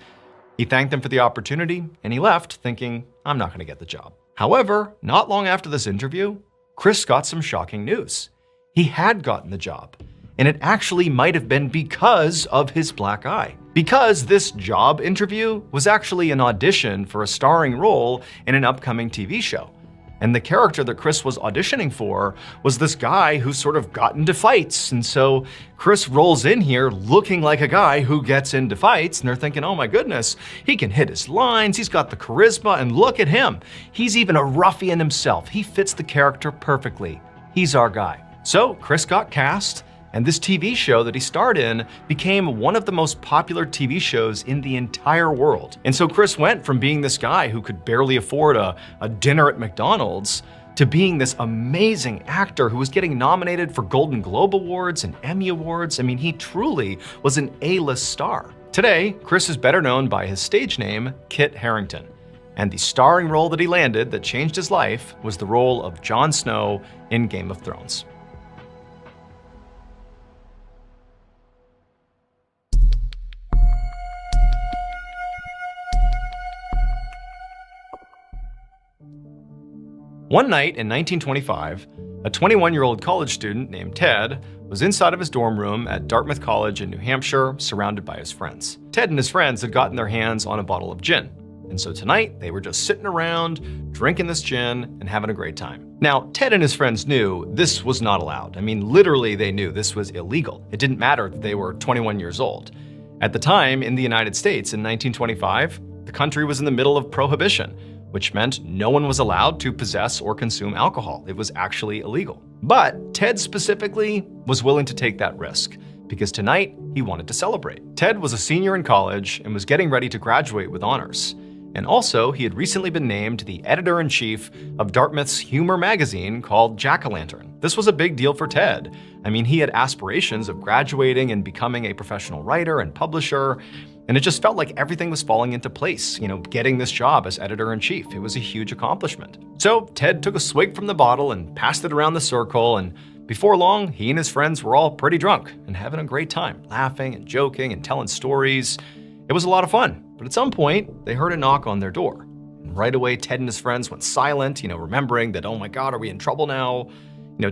he thanked them for the opportunity and he left thinking, I'm not gonna get the job. However, not long after this interview, Chris got some shocking news. He had gotten the job, and it actually might have been because of his black eye. Because this job interview was actually an audition for a starring role in an upcoming TV show. And the character that Chris was auditioning for was this guy who sort of got into fights. And so Chris rolls in here looking like a guy who gets into fights, and they're thinking, oh my goodness, he can hit his lines, he's got the charisma, and look at him. He's even a ruffian himself. He fits the character perfectly. He's our guy. So Chris got cast, and this TV show that he starred in became one of the most popular TV shows in the entire world. And so Chris went from being this guy who could barely afford a dinner at McDonald's to being this amazing actor who was getting nominated for Golden Globe Awards and Emmy Awards. He truly was an A-list star. Today, Chris is better known by his stage name, Kit Harington. And the starring role that he landed that changed his life was the role of Jon Snow in Game of Thrones. One night in 1925, a 21-year-old college student named Ted was inside of his dorm room at Dartmouth College in New Hampshire, surrounded by his friends. Ted and his friends had gotten their hands on a bottle of gin, and so tonight they were just sitting around, drinking this gin and having a great time. Now, Ted and his friends knew this was not allowed. I mean, literally they knew this was illegal. It didn't matter that they were 21 years old. At the time, in the United States in 1925, the country was in the middle of prohibition, which meant no one was allowed to possess or consume alcohol. It was actually illegal. But Ted specifically was willing to take that risk, because tonight he wanted to celebrate. Ted was a senior in college and was getting ready to graduate with honors. And also, he had recently been named the editor-in-chief of Dartmouth's humor magazine called Jack-O-Lantern. This was a big deal for Ted. I mean, he had aspirations of graduating and becoming a professional writer and publisher, and it just felt like everything was falling into place, getting this job as editor-in-chief. It was a huge accomplishment. So Ted took a swig from the bottle and passed it around the circle, and before long, he and his friends were all pretty drunk and having a great time, laughing and joking and telling stories. It was a lot of fun. But at some point, they heard a knock on their door. And right away, Ted and his friends went silent, remembering that, oh my God, are we in trouble now?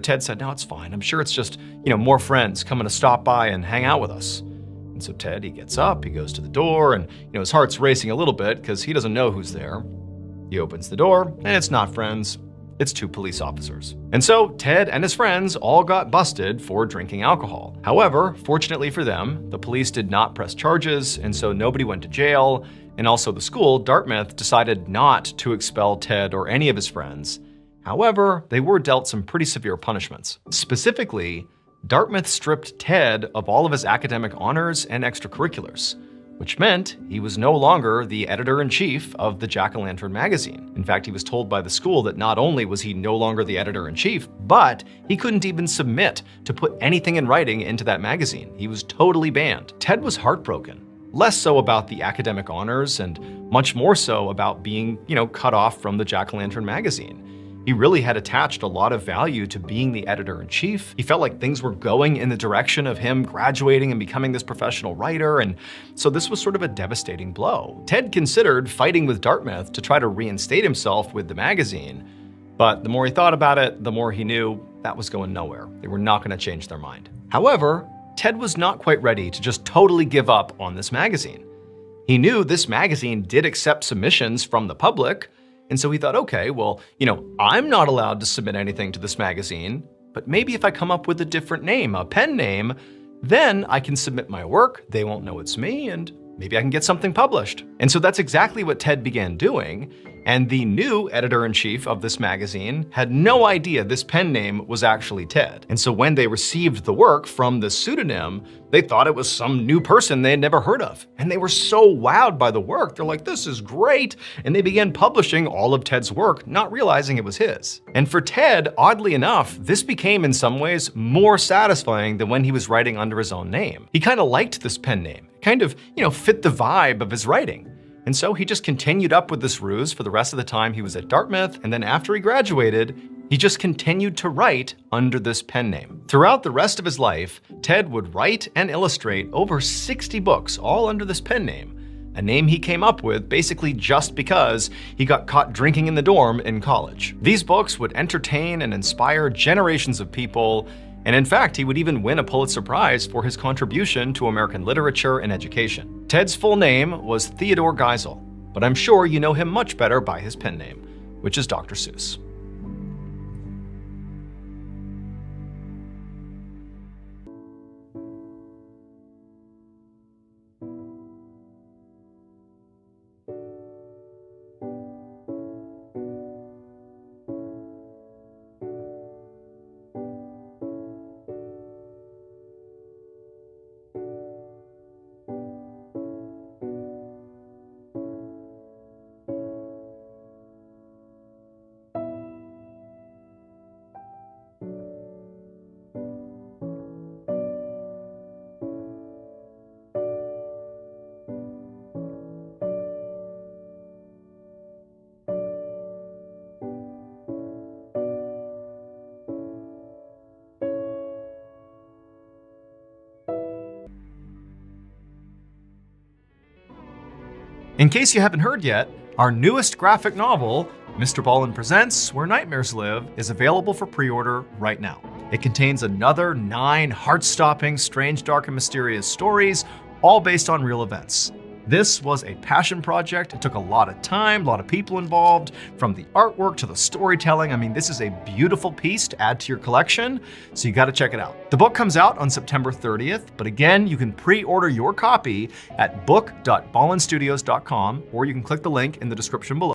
Ted said, no, it's fine. I'm sure it's just, more friends coming to stop by and hang out with us. And so Ted, he gets up, he goes to the door, and, his heart's racing a little bit because he doesn't know who's there. He opens the door, and it's not friends. It's two police officers. And so Ted and his friends all got busted for drinking alcohol. However, fortunately for them, the police did not press charges, and so nobody went to jail. And also the school, Dartmouth, decided not to expel Ted or any of his friends. However, they were dealt some pretty severe punishments. Specifically, Dartmouth stripped Ted of all of his academic honors and extracurriculars, which meant he was no longer the editor-in-chief of the Jack-O-Lantern magazine. In fact, he was told by the school that not only was he no longer the editor-in-chief, but he couldn't even submit to put anything in writing into that magazine. He was totally banned. Ted was heartbroken, less so about the academic honors and much more so about being, cut off from the Jack-O-Lantern magazine. He really had attached a lot of value to being the editor-in-chief. He felt like things were going in the direction of him graduating and becoming this professional writer, and so this was sort of a devastating blow. Ted considered fighting with Dartmouth to try to reinstate himself with the magazine, but the more he thought about it, the more he knew that was going nowhere. They were not going to change their mind. However, Ted was not quite ready to just totally give up on this magazine. He knew this magazine did accept submissions from the public, and so he thought, okay, well, I'm not allowed to submit anything to this magazine, but maybe if I come up with a different name, a pen name, then I can submit my work, they won't know it's me, and maybe I can get something published. And so that's exactly what Ted began doing, and the new editor-in-chief of this magazine had no idea this pen name was actually Ted. And so when they received the work from the pseudonym, they thought it was some new person they had never heard of. And they were so wowed by the work, they're like, this is great! And they began publishing all of Ted's work, not realizing it was his. And for Ted, oddly enough, this became in some ways more satisfying than when he was writing under his own name. He kind of liked this pen name. It kind of, fit the vibe of his writing. And so he just continued up with this ruse for the rest of the time he was at Dartmouth, and then after he graduated, he just continued to write under this pen name. Throughout the rest of his life, Ted would write and illustrate over 60 books, all under this pen name, a name he came up with basically just because he got caught drinking in the dorm in college. These books would entertain and inspire generations of people, and in fact, he would even win a Pulitzer Prize for his contribution to American literature and education. Ted's full name was Theodore Geisel, but I'm sure you know him much better by his pen name, which is Dr. Seuss. In case you haven't heard yet, our newest graphic novel, Mr. Ballen Presents Where Nightmares Live, is available for pre-order right now. It contains another 9 heart-stopping, strange, dark, and mysterious stories, all based on real events. This was a passion project. It took a lot of time, a lot of people involved, from the artwork to the storytelling. I mean, this is a beautiful piece to add to your collection, so you gotta check it out. The book comes out on September 30th, but again, you can pre-order your copy at book.ballenstudios.com, or you can click the link in the description below.